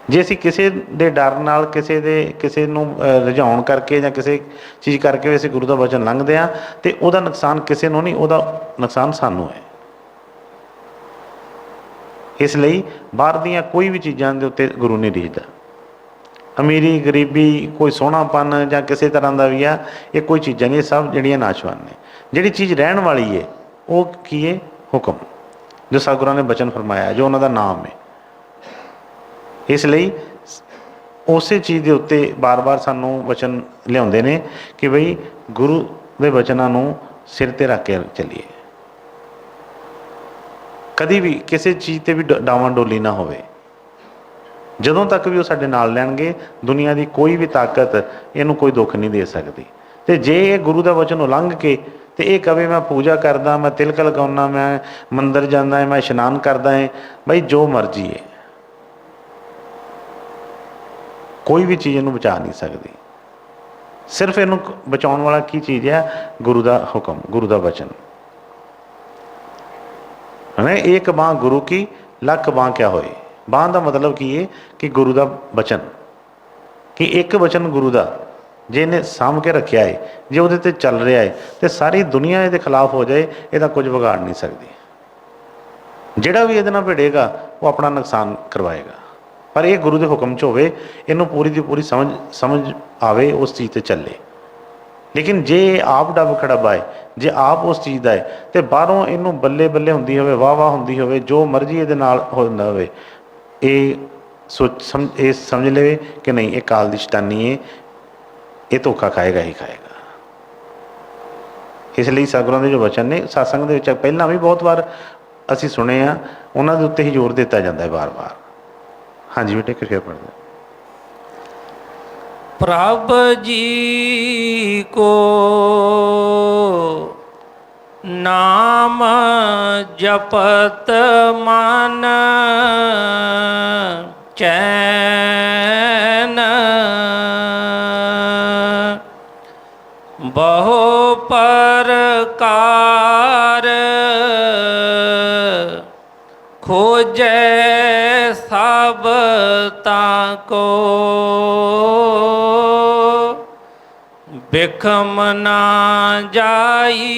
जे असीं किसी दे डर नाल किसी नूं रिझाउण करके जां किसी चीज़ करके असीं गुरु का बचन लंघदे हां ते उहदा नुकसान किसी नूं नहीं, उहदा नुकसान सानूं है। इसलिए बाहर दीयां कोई भी चीज़ां दे उत्ते गुरु नहीं रिझदा। अमीरी गरीबी कोई सोहणापन जां किसी तरह का भी आ, ये कोई चीज़ां नहीं, सब जिहड़ियां नाशवान ने। जिहड़ी चीज़ रहण वाली है वो की है? हुक्म, जो सतगुरां ने बचन फरमाया, जो उन्हां दा नाम है। इसलिए उस चीज़ के उत्ते बार बार सानू वचन लियाउंदे ने कि बई गुरु के वचनों नूं सिर ते रख के चलीए, कभी भी किसी चीज़ ते भी डावां डोली ना होवे। जदों तक भी वो साडे नाल लैणगे, दुनिया की कोई भी ताकत इहनूं कोई दुख नहीं दे सकती। तो जे ये गुरु का वचन उलंघ के तो ये कहे मैं पूजा करदा, मैं तिलक लगाउणा, मैं मंदिर जांदा है, मैं इशनान करदा है, बई जो मर्जी है, कोई भी चीज़ इन्हूं बचा नहीं सकती। सिर्फ इन्हूं बचाउण वाला की चीज़ है? गुरु का हुक्म, गुरु का वचन है। एक बांह गुरु की लख बांह क्या होए। बांह का मतलब की है कि गुरु का वचन, कि एक वचन गुरु का जे इन्हें साम के रखा है, जे वो चल रहा है तो सारी दुनिया ये खिलाफ हो जाए, यदा कुछ बिगाड़ नहीं सकती। जिहड़ा भी ये भिड़ेगा वो अपना नुकसान करवाएगा। पर यह गुरु के हुक्म च होवे, इनू पूरी की पूरी समझ आवे, उस चीज़ से चले। लेकिन जे आप डब खड़बा है, जे आप उस चीज़ का है तो बाहरों इनू बल्ले बल्ले होंदी होवे, वाह वाह होंदी होवे, जो मर्जी ये होंदा होवे, ये समझ ले कि नहीं, ये काल की शैतानी है, ये धोखा खाएगा ही खाएगा। इसलिए सतगुरां दे जो वचन ने सत्संग दे विच पहलां भी बहुत बार असीं सुने आ, उन्हां दे उत्ते ही जोर दिता जाता है बार बार। हाँ जी बेटे, कृपया पढ़ दो। प्रभ जी को नाम जपत मन चैन, बहु प्रकार खोजे सब ताको, बिखम ना जाई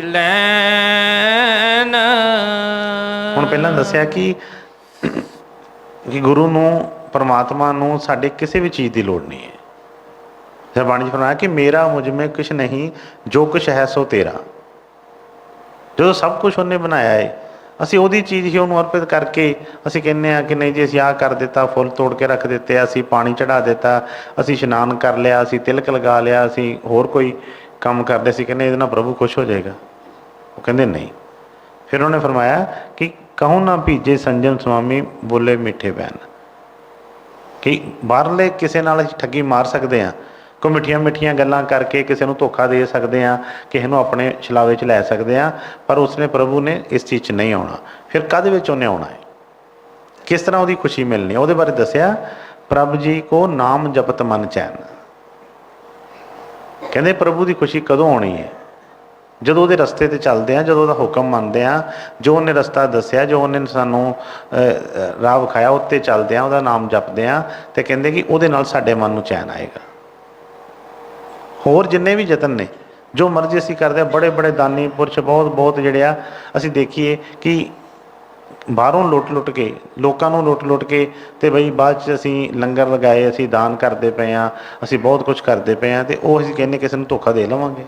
लैन। हुण पहलां दस्सिया कि गुरु नूं, परमात्मा नूं साडे किसी भी चीज़ की लोड़ नहीं है। जब बाणी च फरमाया कि मेरा मुझ में कुछ नहीं, जो कुछ है सो तेरा। जो सब कुछ उन्हें बनाया है, असी उहदी चीज़ ही उन्होंने अर्पित करके असी कहने कि नहीं जी, असी आ कर दिता, फुल तोड़ के रख दिते, असी पानी चढ़ा दिता, असी इशनान कर लिया, असी तिलक लगा लिया, असी होर कोई काम करते, असी कहने इहदे नाल प्रभु खुश हो जाएगा। वो कहते नहीं। फिर उन्होंने फरमाया कि कहूँ ना भीजे संजन स्वामी बोले मिठे बैन, कि बाहरले किसी नाल ठगी मार सकते हैं, कोई मिठिया मिठिया गल्लां करके किसी को धोखा दे सकते हैं, किसी को अपने छलावे च लै सकते हैं, पर उसने प्रभु ने इस चीज़ च नहीं आना। फिर कद विच उन्हें आना है, किस तरह उसकी खुशी मिलनी है, वो बारे दसिया। प्रभु जी को नाम जपत मन चैन, कहते प्रभु की खुशी कदों आनी है? जो वो रस्ते ते चलते हैं, जो वह हुक्म मनते हैं, जो उन्हें रस्ता दसिया, जो उन्हें सानू राह विखाया, उत्ते चलते हैं, वह नाम जपते हैं, तो कहते कि वो साडे मन में चैन आएगा। होर जिन्ने भी यतन ने, जो मर्जी असी करते हैं, बड़े बड़े दानी पुरश बहुत बहुत जोड़े आ, असी देखिए कि बाहरों लुट लुट के, लोगों लुट लुट के, तो बई बाद असी लंगर लगाए, असी दान करते पे हाँ, असी बहुत कुछ करते पे हाँ, तो वह असी कहने किसी को धोखा दे लवांगे।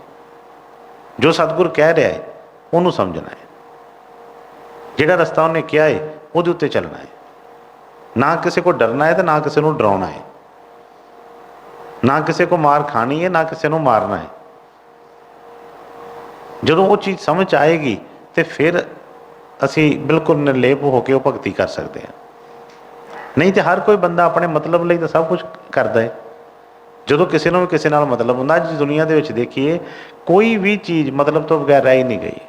जो सतगुर कह रहा है उन्होंने समझना है, जिहड़ा रस्ता उन्हें कहा है वो उत्ते चलना है, ना किसी को डरना है तो ना किसी को डराउना है, ना किसी को मार खानी है, ना किसी को मारना है। जो वो चीज़ समझ आएगी तो फिर असी बिल्कुल निर्लेप होकर वो भगती कर सकते हैं। नहीं तो हर कोई बंदा अपने मतलब लिए तो सब कुछ करता है। जो किसी को भी किसी नाल मतलब होंदा, अज दुनिया के देखिए कोई भी चीज़ मतलब तो बगैर रह ही नहीं गई।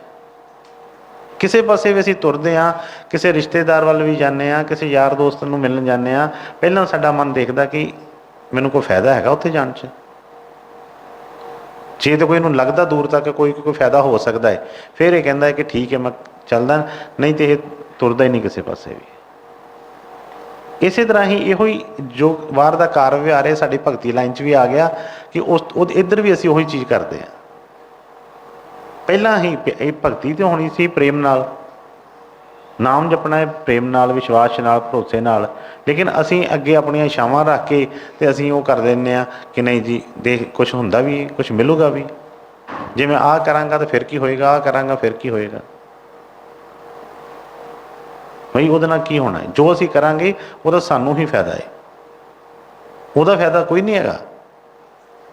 किसी पासे भी असीं तुरदे हाँ, किसी रिश्तेदार वाल भी जाने, किसी यार दोस्त नूं मिलन जाने, पहलां साडा मन देखदा कि मैनूं कोई फायदा हैगा उत्थे जाण च, ਜੇ ਤਾਂ ਕੋਈ ਨੂੰ ਲੱਗਦਾ ਦੂਰ ਤੱਕ ਕੋਈ ਕੋਈ ਫਾਇਦਾ ਹੋ ਸਕਦਾ ਹੈ, ਫਿਰ ਇਹ ਕਹਿੰਦਾ ਹੈ ਕਿ ਠੀਕ ਹੈ ਮੈਂ ਚੱਲਦਾ, ਨਹੀਂ ਤਾਂ ਇਹ ਤੁਰਦਾ ਹੀ ਨਹੀਂ ਕਿਸੇ ਪਾਸੇ ਵੀ। ਇਸੇ ਤਰ੍ਹਾਂ ਹੀ ਇਹੋ ਹੀ ਜੋ ਬਾਹਰ ਦਾ ਕਾਰ ਵਿਹਾਰ ਹੈ ਸਾਡੀ ਭਗਤੀ ਲਾਈਨ 'ਚ ਵੀ ਆ ਗਿਆ ਕਿ ਉਹ ਇੱਧਰ ਵੀ ਅਸੀਂ ਉਹੀ ਚੀਜ਼ ਕਰਦੇ ਹਾਂ। ਪਹਿਲਾਂ ਹੀ ਇਹ ਭਗਤੀ ਤਾਂ ਹੋਣੀ ਸੀ ਪ੍ਰੇਮ ਨਾਲ, ਨਾਮ ਜਪਣਾ ਹੈ ਪ੍ਰੇਮ ਨਾਲ, ਵਿਸ਼ਵਾਸ ਨਾਲ, ਭਰੋਸੇ ਨਾਲ, ਲੇਕਿਨ ਅਸੀਂ ਅੱਗੇ ਆਪਣੀਆਂ ਇਛਾਵਾਂ ਰੱਖ ਕੇ ਤੇ ਅਸੀਂ ਉਹ ਕਰ ਦਿੰਦੇ ਹਾਂ ਕਿ ਨਹੀਂ ਜੀ ਦੇਖ ਕੁਛ ਹੁੰਦਾ ਵੀ, ਕੁਛ ਮਿਲੂਗਾ ਵੀ, ਜੇ ਮੈਂ ਆਹ ਕਰਾਂਗਾ ਤਾਂ ਫਿਰ ਕੀ ਹੋਏਗਾ, ਆਹ ਕਰਾਂਗਾ ਫਿਰ ਕੀ ਹੋਏਗਾ। ਬਈ ਉਹਦੇ ਨਾਲ ਕੀ ਹੋਣਾ ਹੈ? ਜੋ ਅਸੀਂ ਕਰਾਂਗੇ ਉਹਦਾ ਸਾਨੂੰ ਹੀ ਫਾਇਦਾ ਹੈ, ਉਹਦਾ ਫਾਇਦਾ ਕੋਈ ਨਹੀਂ ਹੈਗਾ।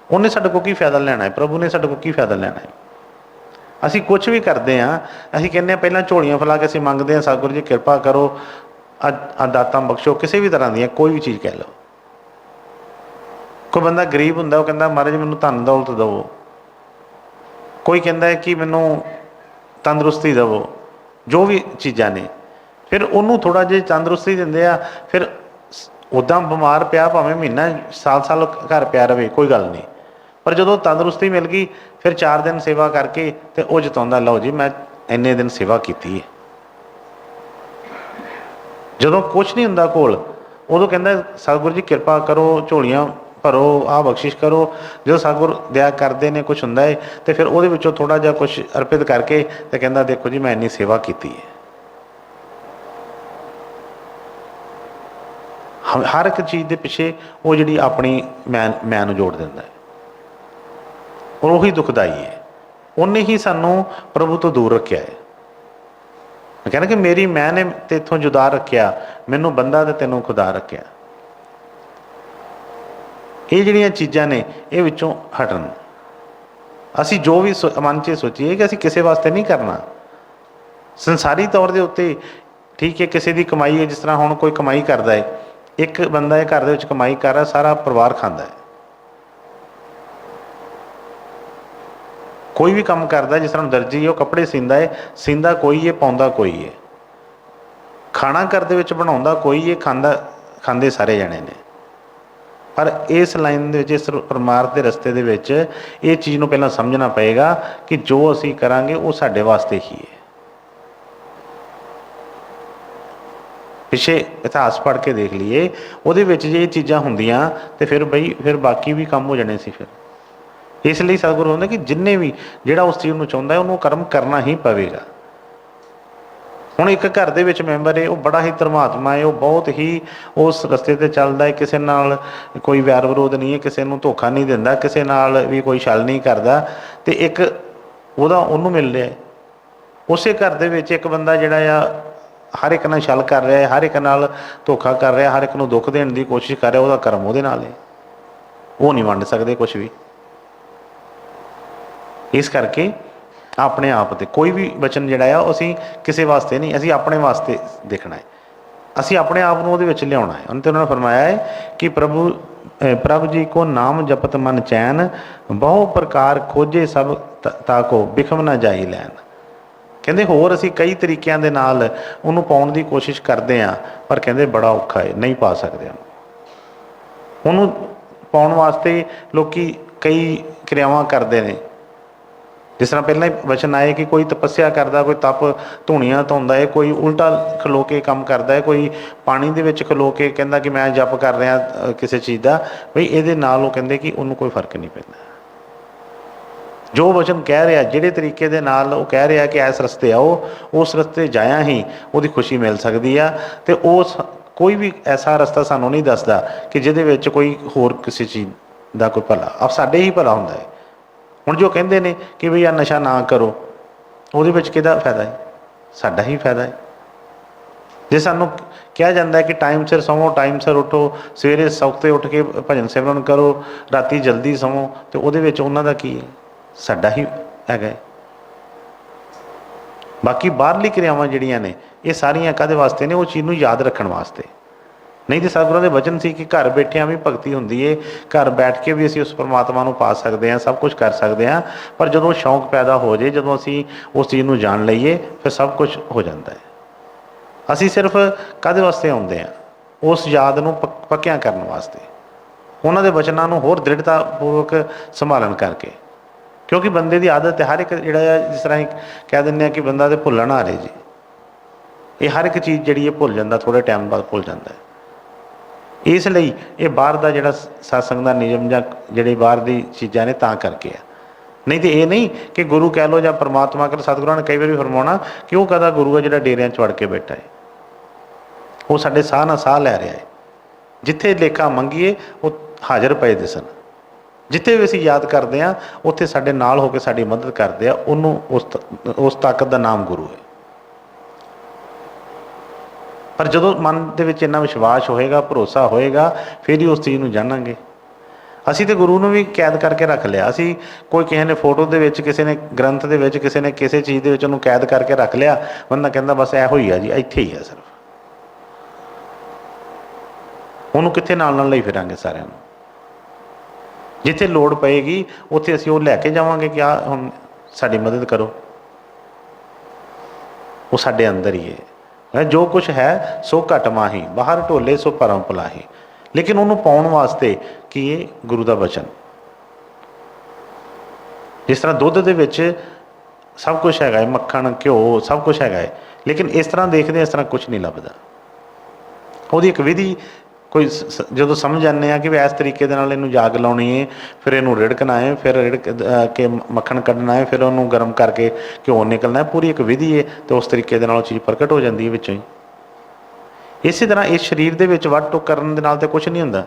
ਉਹਨੇ ਸਾਡੇ ਕੋਲ ਕੀ ਫਾਇਦਾ ਲੈਣਾ ਹੈ? ਪ੍ਰਭੂ ਨੇ ਸਾਡੇ ਕੋਲ ਕੀ ਫਾਇਦਾ ਲੈਣਾ ਹੈ? ਅਸੀਂ ਕੁਛ ਵੀ ਕਰਦੇ ਹਾਂ, ਅਸੀਂ ਕਹਿੰਦੇ ਹਾਂ ਪਹਿਲਾਂ ਝੋਲੀਆਂ ਫੈਲਾ ਕੇ ਅਸੀਂ ਮੰਗਦੇ ਹਾਂ ਸਤਿਗੁਰੂ ਜੀ ਕਿਰਪਾ ਕਰੋ, ਦਾਤਾਂ ਬਖਸ਼ੋ, ਕਿਸੇ ਵੀ ਤਰ੍ਹਾਂ ਦੀਆਂ ਕੋਈ ਵੀ ਚੀਜ਼ ਕਹਿ ਲਓ। ਕੋਈ ਬੰਦਾ ਗਰੀਬ ਹੁੰਦਾ ਉਹ ਕਹਿੰਦਾ ਮਹਾਰਾਜ ਮੈਨੂੰ ਧਨ ਦੌਲਤ ਦੇਵੋ, ਕੋਈ ਕਹਿੰਦਾ ਹੈ ਕਿ ਮੈਨੂੰ ਤੰਦਰੁਸਤੀ ਦੇਵੋ, ਜੋ ਵੀ ਚੀਜ਼ਾਂ ਨੇ। ਫਿਰ ਉਹਨੂੰ ਥੋੜ੍ਹਾ ਜਿਹਾ ਤੰਦਰੁਸਤੀ ਦਿੰਦੇ ਆ, ਫਿਰ ਉੱਦਾਂ ਬਿਮਾਰ ਪਿਆ ਭਾਵੇਂ ਮਹੀਨਾ ਸਾਲ ਸਾਲ ਘਰ ਪਿਆ ਰਵੇ ਕੋਈ ਗੱਲ ਨਹੀਂ, ਪਰ ਜਦੋਂ ਤੰਦਰੁਸਤੀ ਮਿਲ ਗਈ ਫਿਰ 4 ਦਿਨ ਸੇਵਾ ਕਰਕੇ ਤੇ ਉਹ ਜਤਾਉਂਦਾ ਲਓ ਜੀ ਮੈਂ ਇੰਨੇ ਦਿਨ ਸੇਵਾ ਕੀਤੀ ਹੈ। ਜਦੋਂ ਕੁਛ ਨਹੀਂ ਹੁੰਦਾ ਕੋਲ ਉਦੋਂ ਕਹਿੰਦਾ ਸਤਿਗੁਰੂ ਜੀ ਕਿਰਪਾ ਕਰੋ, ਝੋਲੀਆਂ ਭਰੋ, ਆਹ ਬਖਸ਼ਿਸ਼ ਕਰੋ। ਜਦੋਂ ਸਤਿਗੁਰ ਦਇਆ ਕਰਦੇ ਨੇ, ਕੁਛ ਹੁੰਦਾ ਹੈ ਤੇ ਫਿਰ ਉਹਦੇ ਵਿੱਚੋਂ ਥੋੜ੍ਹਾ ਜਿਹਾ ਕੁਛ ਅਰਪਿਤ ਕਰਕੇ ਤੇ ਕਹਿੰਦਾ ਦੇਖੋ ਜੀ ਮੈਂ ਇੰਨੀ ਸੇਵਾ ਕੀਤੀ ਹੈ। ਹਰ ਇੱਕ ਚੀਜ਼ ਦੇ ਪਿੱਛੇ ਉਹ ਜਿਹੜੀ ਆਪਣੀ ਮੈਂ ਨੂੰ ਜੋੜ ਦਿੰਦਾ ਹੈ, ਔਰ ਉਹੀ ਦੁਖਦਾਈ ਹੈ। ਉਹਨੇ ਹੀ ਸਾਨੂੰ ਪ੍ਰਭੂ ਤੋਂ ਦੂਰ ਰੱਖਿਆ ਹੈ। ਕਹਿੰਦਾ ਕਿ ਮੇਰੀ ਮੈਂ ਨੇ ਤੇਥੋਂ ਜੁਦਾ ਰੱਖਿਆ, ਮੈਨੂੰ ਬੰਦਾ ਤੇ ਤੈਨੂੰ ਖੁਦਾ ਰੱਖਿਆ। ਇਹ ਜਿਹੜੀਆਂ ਚੀਜ਼ਾਂ ਨੇ ਇਹ ਵਿੱਚੋਂ ਹਟਣ। ਅਸੀਂ ਜੋ ਵੀ ਮਨ 'ਚ ਸੋਚੀਏ ਕਿ ਅਸੀਂ ਕਿਸੇ ਵਾਸਤੇ ਨਹੀਂ ਕਰਨਾ। ਸੰਸਾਰੀ ਤੌਰ ਦੇ ਉੱਤੇ ਠੀਕ ਹੈ, ਕਿਸੇ ਦੀ ਕਮਾਈ ਹੈ, ਜਿਸ ਤਰ੍ਹਾਂ ਹੁਣ ਕੋਈ ਕਮਾਈ ਕਰਦਾ ਹੈ, ਇੱਕ ਬੰਦਾ ਹੈ ਘਰ ਦੇ ਵਿੱਚ ਕਮਾਈ ਕਰ ਰਿਹਾ, ਸਾਰਾ ਪਰਿਵਾਰ ਖਾਂਦਾ ਹੈ। ਕੋਈ ਵੀ ਕੰਮ ਕਰਦਾ, ਜਿਸ ਤਰ੍ਹਾਂ ਦਰਜੀ ਉਹ ਕੱਪੜੇ ਸੀਂਦਾ ਹੈ, ਸੀਂਦਾ ਕੋਈ ਹੈ, ਪਾਉਂਦਾ ਕੋਈ ਹੈ। ਖਾਣਾ ਘਰ ਦੇ ਵਿੱਚ ਬਣਾਉਂਦਾ ਕੋਈ ਹੈ, ਖਾਂਦੇ ਸਾਰੇ ਜਣੇ ਨੇ। ਪਰ ਇਸ ਲਾਈਨ ਦੇ ਵਿੱਚ, ਇਸ ਪਰਮਾਰਥ ਦੇ ਰਸਤੇ ਦੇ ਵਿੱਚ ਇਹ ਚੀਜ਼ ਨੂੰ ਪਹਿਲਾਂ ਸਮਝਣਾ ਪਏਗਾ ਕਿ ਜੋ ਅਸੀਂ ਕਰਾਂਗੇ ਉਹ ਸਾਡੇ ਵਾਸਤੇ ਹੀ ਹੈ। ਪਿੱਛੇ ਇਤਿਹਾਸ ਪੜ੍ਹ ਕੇ ਦੇਖ ਲਈਏ, ਉਹਦੇ ਵਿੱਚ ਜੇ ਇਹ ਚੀਜ਼ਾਂ ਹੁੰਦੀਆਂ ਤੇ ਫਿਰ ਬਾਕੀ ਵੀ ਕੰਮ ਹੋ ਜਾਣੇ ਸੀ। ਫਿਰ ਇਸ ਲਈ ਸਤਿਗੁਰੂ ਕਹਿੰਦੇ ਕਿ ਜਿੰਨੇ ਵੀ ਜਿਹੜਾ ਉਸ ਚੀਜ਼ ਨੂੰ ਚਾਹੁੰਦਾ ਉਹਨੂੰ ਕਰਮ ਕਰਨਾ ਹੀ ਪਵੇਗਾ। ਹੁਣ ਇੱਕ ਘਰ ਦੇ ਵਿੱਚ ਮੈਂਬਰ ਹੈ, ਉਹ ਬੜਾ ਹੀ ਧਰਮਾਤਮਾ ਹੈ, ਉਹ ਬਹੁਤ ਹੀ ਉਸ ਰਸਤੇ 'ਤੇ ਚੱਲਦਾ ਹੈ, ਕਿਸੇ ਨਾਲ ਕੋਈ ਵੈਰ ਵਿਰੋਧ ਨਹੀਂ ਹੈ, ਕਿਸੇ ਨੂੰ ਧੋਖਾ ਨਹੀਂ ਦਿੰਦਾ, ਕਿਸੇ ਨਾਲ ਵੀ ਕੋਈ ਛਲ ਨਹੀਂ ਕਰਦਾ, ਅਤੇ ਇੱਕ ਉਹਨੂੰ ਮਿਲ ਰਿਹਾ। ਉਸੇ ਘਰ ਦੇ ਵਿੱਚ ਇੱਕ ਬੰਦਾ ਜਿਹੜਾ ਆ ਹਰ ਇੱਕ ਨਾਲ ਛਲ ਕਰ ਰਿਹਾ ਹੈ, ਹਰ ਇੱਕ ਨਾਲ ਧੋਖਾ ਕਰ ਰਿਹਾ, ਹਰ ਇੱਕ ਨੂੰ ਦੁੱਖ ਦੇਣ ਦੀ ਕੋਸ਼ਿਸ਼ ਕਰ ਰਿਹਾ, ਉਹਦਾ ਕਰਮ ਉਹਦੇ ਨਾਲ ਹੈ। ਉਹ ਨਹੀਂ ਵੰਡ ਸਕਦੇ ਕੁਛ ਵੀ। ਇਸ ਕਰਕੇ ਆਪਣੇ ਆਪ 'ਤੇ ਕੋਈ ਵੀ ਵਚਨ ਜਿਹੜਾ ਆ ਅਸੀਂ ਕਿਸੇ ਵਾਸਤੇ ਨਹੀਂ, ਅਸੀਂ ਆਪਣੇ ਵਾਸਤੇ ਦੇਖਣਾ ਹੈ, ਅਸੀਂ ਆਪਣੇ ਆਪ ਨੂੰ ਉਹਦੇ ਵਿੱਚ ਲਿਆਉਣਾ ਹੈ। ਉਹਨੇ ਤਾਂ ਉਹਨਾਂ ਨੇ ਫਰਮਾਇਆ ਹੈ ਕਿ ਪ੍ਰਭ ਜੀ ਕੋ ਨਾਮ ਜਪਤ ਮਨ ਚੈਨ, ਬਹੁ ਪ੍ਰਕਾਰ ਖੋਜੇ ਸਭ ਤਾਕੋ ਬਿਖਮ ਨਾ ਜਾਈ ਲੈਣ। ਕਹਿੰਦੇ ਹੋਰ ਅਸੀਂ ਕਈ ਤਰੀਕਿਆਂ ਦੇ ਨਾਲ ਉਹਨੂੰ ਪਾਉਣ ਦੀ ਕੋਸ਼ਿਸ਼ ਕਰਦੇ ਹਾਂ, ਪਰ ਕਹਿੰਦੇ ਬੜਾ ਔਖਾ ਹੈ, ਨਹੀਂ ਪਾ ਸਕਦੇ ਉਹਨੂੰ ਪਾਉਣ ਵਾਸਤੇ। ਲੋਕ ਕਈ ਕਿਰਿਆਵਾਂ ਕਰਦੇ ਨੇ, ਜਿਸ ਤਰ੍ਹਾਂ ਪਹਿਲਾਂ ਹੀ ਵਚਨ ਆਏ ਕਿ ਕੋਈ ਤਪੱਸਿਆ ਕਰਦਾ, ਕੋਈ ਤਪ ਧੂਣੀਆਂ ਧੋਂਦਾ ਹੈ, ਕੋਈ ਉਲਟਾ ਖਲੋ ਕੇ ਕੰਮ ਕਰਦਾ ਹੈ, ਕੋਈ ਪਾਣੀ ਦੇ ਵਿੱਚ ਖਲੋ ਕੇ ਕਹਿੰਦਾ ਕਿ ਮੈਂ ਜਪ ਕਰ ਰਿਹਾ ਕਿਸੇ ਚੀਜ਼ ਦਾ। ਬਈ ਇਹਦੇ ਨਾਲ ਉਹ ਕਹਿੰਦੇ ਕਿ ਉਹਨੂੰ ਕੋਈ ਫਰਕ ਨਹੀਂ ਪੈਂਦਾ। ਜੋ ਵਚਨ ਕਹਿ ਰਿਹਾ, ਜਿਹੜੇ ਤਰੀਕੇ ਦੇ ਨਾਲ ਉਹ ਕਹਿ ਰਿਹਾ ਕਿ ਇਸ ਰਸਤੇ ਆਓ, ਉਸ ਰਸਤੇ ਜਾਇਆ ਹੀ ਉਹਦੀ ਖੁਸ਼ੀ ਮਿਲ ਸਕਦੀ ਆ। ਅਤੇ ਕੋਈ ਵੀ ਐਸਾ ਰਸਤਾ ਸਾਨੂੰ ਨਹੀਂ ਦੱਸਦਾ ਕਿ ਜਿਹਦੇ ਵਿੱਚ ਕੋਈ ਹੋਰ ਕਿਸੇ ਚੀਜ਼ ਦਾ ਕੋਈ ਭਲਾ, ਸਾਡੇ ਹੀ ਭਲਾ ਹੁੰਦਾ ਹੈ। ਹੁਣ ਜੋ ਕਹਿੰਦੇ ਨੇ ਕਿ ਬਈ ਆਹ ਨਸ਼ਾ ਨਾ ਕਰੋ, ਉਹਦੇ ਵਿੱਚ ਕਿਹਦਾ ਫਾਇਦਾ ਹੈ? ਸਾਡਾ ਹੀ ਫਾਇਦਾ ਹੈ। ਜੇ ਸਾਨੂੰ ਕਿਹਾ ਜਾਂਦਾ ਹੈ ਕਿ ਟਾਈਮ ਸਿਰ ਸੌਵੋ, ਟਾਈਮ ਸਿਰ ਉੱਠੋ, ਸਵੇਰੇ ਸੌਖਤੇ ਉੱਠ ਕੇ ਭਜਨ ਸਿਮਰਨ ਕਰੋ, ਰਾਤੀ ਜਲਦੀ ਸੌਵੋ, ਅਤੇ ਉਹਦੇ ਵਿੱਚ ਉਹਨਾਂ ਦਾ ਕੀ ਹੈ? ਸਾਡਾ ਹੀ ਹੈਗਾ। ਬਾਕੀ ਬਾਹਰਲੀ ਕਿਰਿਆਵਾਂ ਜਿਹੜੀਆਂ ਨੇ ਇਹ ਸਾਰੀਆਂ ਕਾਹਦੇ ਵਾਸਤੇ ਨੇ? ਉਹ ਚੀਜ਼ ਨੂੰ ਯਾਦ ਰੱਖਣ ਵਾਸਤੇ। ਨਹੀਂ ਤਾਂ ਸਤਿਗੁਰਾਂ ਦੇ ਵਚਨ ਸੀ ਕਿ ਘਰ ਬੈਠਿਆਂ ਵੀ ਭਗਤੀ ਹੁੰਦੀ ਹੈ, ਘਰ ਬੈਠ ਕੇ ਵੀ ਅਸੀਂ ਉਸ ਪਰਮਾਤਮਾ ਨੂੰ ਪਾ ਸਕਦੇ ਹਾਂ, ਸਭ ਕੁਝ ਕਰ ਸਕਦੇ ਹਾਂ। ਪਰ ਜਦੋਂ ਸ਼ੌਂਕ ਪੈਦਾ ਹੋ ਜਾਏ, ਜਦੋਂ ਅਸੀਂ ਉਸ ਚੀਜ਼ ਨੂੰ ਜਾਣ ਲਈਏ, ਫਿਰ ਸਭ ਕੁਝ ਹੋ ਜਾਂਦਾ ਹੈ। ਅਸੀਂ ਸਿਰਫ ਕਾਹਦੇ ਵਾਸਤੇ ਆਉਂਦੇ ਹਾਂ? ਉਸ ਯਾਦ ਨੂੰ ਪੱਕਿਆਂ ਕਰਨ ਵਾਸਤੇ, ਉਹਨਾਂ ਦੇ ਵਚਨਾਂ ਨੂੰ ਹੋਰ ਦ੍ਰਿੜਤਾ ਪੂਰਵਕ ਸੰਭਾਲਣ ਕਰਕੇ। क्योंकि बंदे की आदत है हर एक जिहड़ा जिस तरह ਅਸੀਂ कह दिंदे कि बंदा तो भुल्लण हारे जी, ये हर एक चीज़ जी भुल जाता, थोड़े टाइम बाद भुल जाता है। इसलिए ये बाहर का जोड़ा सत्संग का नियम जां जिहड़ी बाहर दी चीज़ां ने तां करके है। नहीं तो ये नहीं कि गुरु कह लो या परमात्मा कह लो, सतगुरां ने कई बार फरमाउणा कि वह कदा गुरु है जिहड़ा डेरियां च वड़ के बैठा है, वो साडे साह नाल साह लै रहा है। जिथे लेखा मंगीए वो हाज़र पए दिसन, जिथे भी असीं याद करते हैं उत्थे साडे नाल होकर साडी मदद करते हैं, उन्होंने उस ताकत का नाम गुरु है। पर जो मन के विच इन्ना विश्वास होएगा, भरोसा होएगा, फिर ही उस चीज़ नूं जाणांगे। असीं तो गुरु नूं भी कैद करके रख लिया, असीं कोई किसी ने फोटो दे विच, किसी ने ग्रंथ दे विच, किसी ने किसी चीज़ दे विच उहनूं कैद करके रख लिया। बंदा कहंदा बस इहो ही है जी, इत्थे ही है सिर्फ, उहनूं कित्थे नाल लई फिरांगे सारिआं नूं। जिथे लोड़ पएगी उत्थे असीं वो लैके जावांगे कि आ हुण साडी मदद करो, वो साडे अंदर ही है। जो कुछ है सो घट माही, बाहर ढोले सो परम पलाही। लेकिन उन्होंने पाउण वास्ते कि ये गुरु का वचन, जिस तरह दुध दे विच सब कुछ है, मक्खन घ्यो सब कुछ है, लेकिन इस तरह देखते इस तरह कुछ नहीं लभदा। वो एक विधि कोई जो समझ आने कि इस तरीके इनू जाग लानी है, फिर इनू रिड़कना है, फिर रिड़क के मक्खन कढ़ना है, फिर उन्होंने गर्म करके घ्यो निकलना है, पूरी एक विधि है। तो उस तरीके चीज़ प्रगट हो जाती है विचों ही। इस तरह इस शरीर के विच वट टुक करन दे नाल ते कुछ नहीं हुंदा।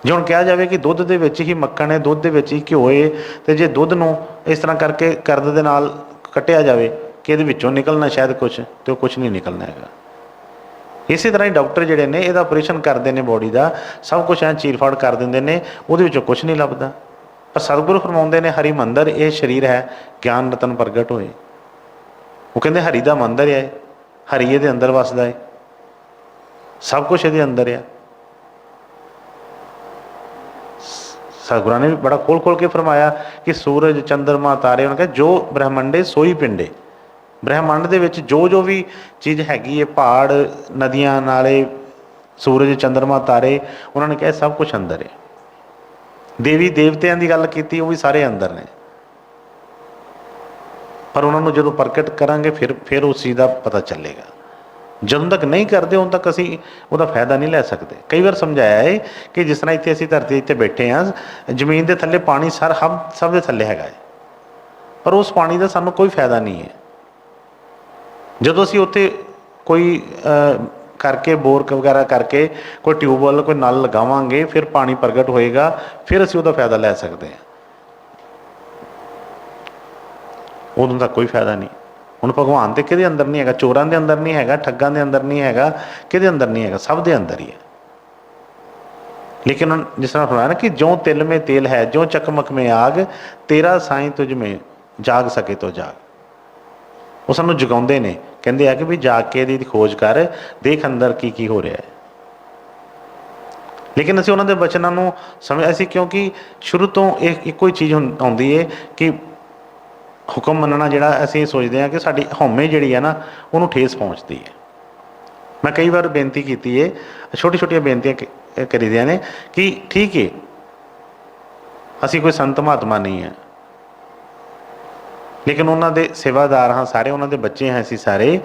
जो हुण कहा जाए कि दुध दे विच ही मक्खन है, दुध दे विच ही घ्यो है, तो जे दुध नूं इस तरह करके करद दे नाल कट्टिया जाए कि इहदे विचों निकलना शायद कुछ, तो कुछ नहीं निकलना है। इस तरह ही डॉक्टर जिहड़े ने इहदा ऑपरेशन करते हैं बॉडी का, सब कुछ ऐ चीर फाड़ कर देंगे ने, उहदे विचों कुछ नहीं लभदा। पर सतगुरु फरमाउंदे ने हरि मंदिर ये शरीर है, ज्ञान रतन प्रगट होए। वो कहते हरि का मंदिर है, हरि ये अंदर वसदा है, सब कुछ ये अंदर है। सतगुरां ने भी बड़ा खोल खोल के फरमाया कि सूरज चंद्रमा तारे, उन्होंने कहा जो ब्रह्मंडे सोई पिंडे। ब्रह्मंड दे विच जो जो भी चीज़ हैगी है, पहाड़ नदियां नाले सूरज चंद्रमा तारे, उन्होंने कहा सब कुछ अंदर है। देवी देवतियां की गल की, वो भी सारे अंदर ने, पर उन्होंने जो प्रगट करांगे फिर उस चीज़ का पता चलेगा। जदों तक नहीं करते उदों तक असी उसका फायदा नहीं लै सकते। कई बार समझाया है कि जिस तरह इतने असी धरती इतने बैठे हाँ, जमीन के थले पानी सब के थले है, पर उस पानी का सानू कोई फायदा नहीं है। जो असी उत्थे कोई करके बोर वगैरह करके कोई ट्यूबवैल कोई नल लगावांगे, फिर पानी प्रगट होएगा, फिर असी उसका फायदा लै सकते हैं। उदों तक कोई फायदा नहीं। हुण भगवान तो कि अंदर नहीं है, चोरां के अंदर नहीं है, ठग्गां के अंदर नहीं है, कि अंदर नहीं है, सब के अंदर ही है। लेकिन जिस तरह फरमाया ना कि जो तिल में तेल है, जो चकमक में आग, तेरा साईं तुझ में जाग सके तो जाग। वो सानू जगाउंदे ने, कहते हैं कि भी जाग के इहदी खोज कर, देख अंदर की हो रहा है। लेकिन असीं उन्हां दे वचनां नूं समझ असीं, क्योंकि शुरू तो एक कोई चीज़ आउंदी है कि हुक्म मनना जिहड़ा असीं सोचते हैं कि साडी हौमे जिहड़ी है ना उन्होंने ठेस पहुँचती है। मैं कई बार बेनती की है, छोटी छोटिया बेनतियां करी दियां ने कि ठीक है असीं कोई संत महात्मा नहीं है, लेकिन उन्होंने सेवादार हाँ सारे, उन्होंने बच्चे हैं असीं सारे।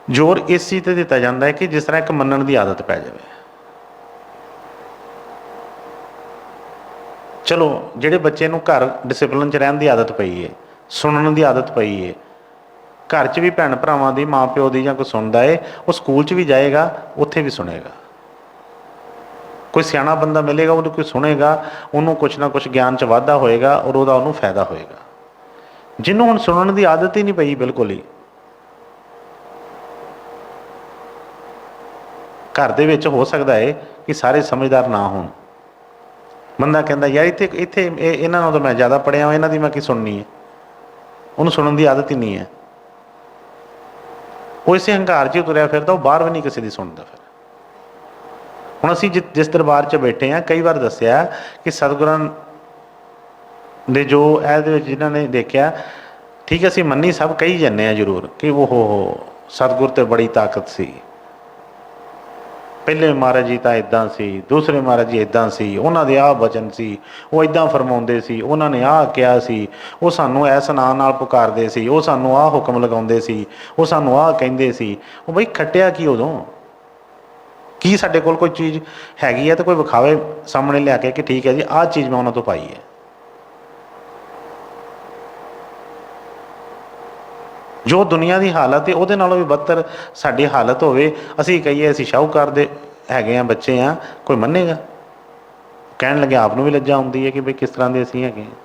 जोर इस चीज़ पर दिता जाता है कि जिस तरह एक मनण की आदत पै जाए। चलो जिहड़े बच्चे नूं घर डिसिपलिन च रहन की आदत पई है, सुनने की आदत पई है, घर च भी भैन भरावां दी माँ प्यो की कोई सुनता है, वो स्कूल च भी जाएगा, उत्थे भी सुनेगा। कोई सियाणा बंदा मिलेगा, उन्हें कोई सुनेगा, उन्होंने कुछ ना कुछ ज्ञान च वाधा होएगा और वह उन्होंने फायदा होएगा। जिन्होंने हुण सुनने की आदत ही नहीं पई बिल्कुल ही, घर दे विच हो सकता है कि सारे समझदार ना होण। बंदा कहता यार इत्थे इन्हां नालों तो मैं ज़्यादा पढ़िया, इन्हां दी मैं की सुननी है, उन्होंने सुनने की आदत ही नहीं है। वो इसे हंकार च तुरया फिरदा, वो बाहर भी नहीं किसी की सुनता। फिर हुण असीं जिस दरबार च बैठे हैं, कई बार दस्सिया कि सतगुरां दे जो इहदे जिन्हां ने देखिया, ठीक है असीं मन्नी सब कही जाने जरूर कि वो हो सतगुर ते बड़ी ताकत सी, ਪਹਿਲੇ ਮਹਾਰਾਜ ਜੀ ਤਾਂ ਇੱਦਾਂ ਸੀ, ਦੂਸਰੇ ਮਹਾਰਾਜ ਜੀ ਇੱਦਾਂ ਸੀ, ਉਹਨਾਂ ਦੇ ਆਹ ਬਚਨ ਸੀ, ਉਹ ਇੱਦਾਂ ਫਰਮਾਉਂਦੇ ਸੀ, ਉਹਨਾਂ ਨੇ ਆਹ ਕਿਹਾ ਸੀ, ਉਹ ਸਾਨੂੰ ਇਸ ਨਾਂ ਨਾਲ ਪੁਕਾਰਦੇ ਸੀ, ਉਹ ਸਾਨੂੰ ਆਹ ਹੁਕਮ ਲਗਾਉਂਦੇ ਸੀ, ਉਹ ਸਾਨੂੰ ਆਹ ਕਹਿੰਦੇ ਸੀ। ਉਹ ਬਈ ਖੱਟਿਆ ਕੀ ਉਦੋਂ? ਕੀ ਸਾਡੇ ਕੋਲ ਕੋਈ ਚੀਜ਼ ਹੈਗੀ ਹੈ ਤਾਂ ਕੋਈ ਵਿਖਾਵੇ ਸਾਹਮਣੇ ਲਿਆ ਕੇ ਕਿ ਠੀਕ ਹੈ ਜੀ ਆਹ ਚੀਜ਼ ਮੈਂ ਉਹਨਾਂ ਤੋਂ ਪਾਈ ਹੈ। ਜੋ ਦੁਨੀਆ ਦੀ ਹਾਲਤ ਹੈ ਉਹਦੇ ਨਾਲੋਂ ਵੀ ਬਦਤਰ ਸਾਡੀ ਹਾਲਤ ਹੋਵੇ, ਅਸੀਂ ਕਹੀਏ ਅਸੀਂ ਸ਼ਾਹੂਕਾਰ ਦੇ ਹੈਗੇ ਆ, ਬੱਚੇ ਆ, ਕੋਈ ਮੰਨੇਗਾ? ਕਹਿਣ ਲੱਗੇ ਆਪ ਨੂੰ ਵੀ ਲੱਜਾ ਆਉਂਦੀ ਹੈ ਕਿ ਬਈ ਕਿਸ ਤਰ੍ਹਾਂ ਦੇ ਅਸੀਂ ਹੈਗੇ ਹਾਂ।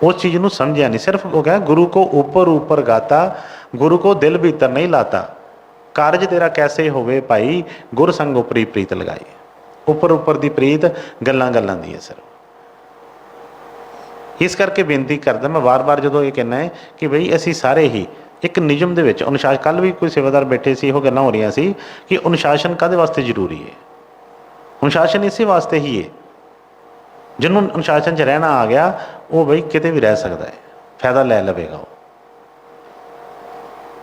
उस चीज़ ਨੂੰ समझा नहीं, सिर्फ वो क्या गुरु को ऊपर ऊपर गाता, गुरु को दिल भीतर नहीं लाता। कारज तेरा कैसे होवे भाई, गुर संग उपरी प्रीत लगाई। उपर उपर दी प्रीत गल्लां गल्लां दी है सिर्फ। इस करके बेनती करदा मैं बार बार जो ये कहना है कि बई असी सारे ही एक नियम दे विच अनुशासन, कल भी कोई सेवादार बैठे सी, इहो गल्लां हो रही सी कि अनुशासन काहदे वास्ते जरूरी है। अनुशासन इसे वास्ते ही है, जिन्हों अनुशासन च रहना आ गया वो बई किते भी रह सकता है, फायदा लै लवेगा। वो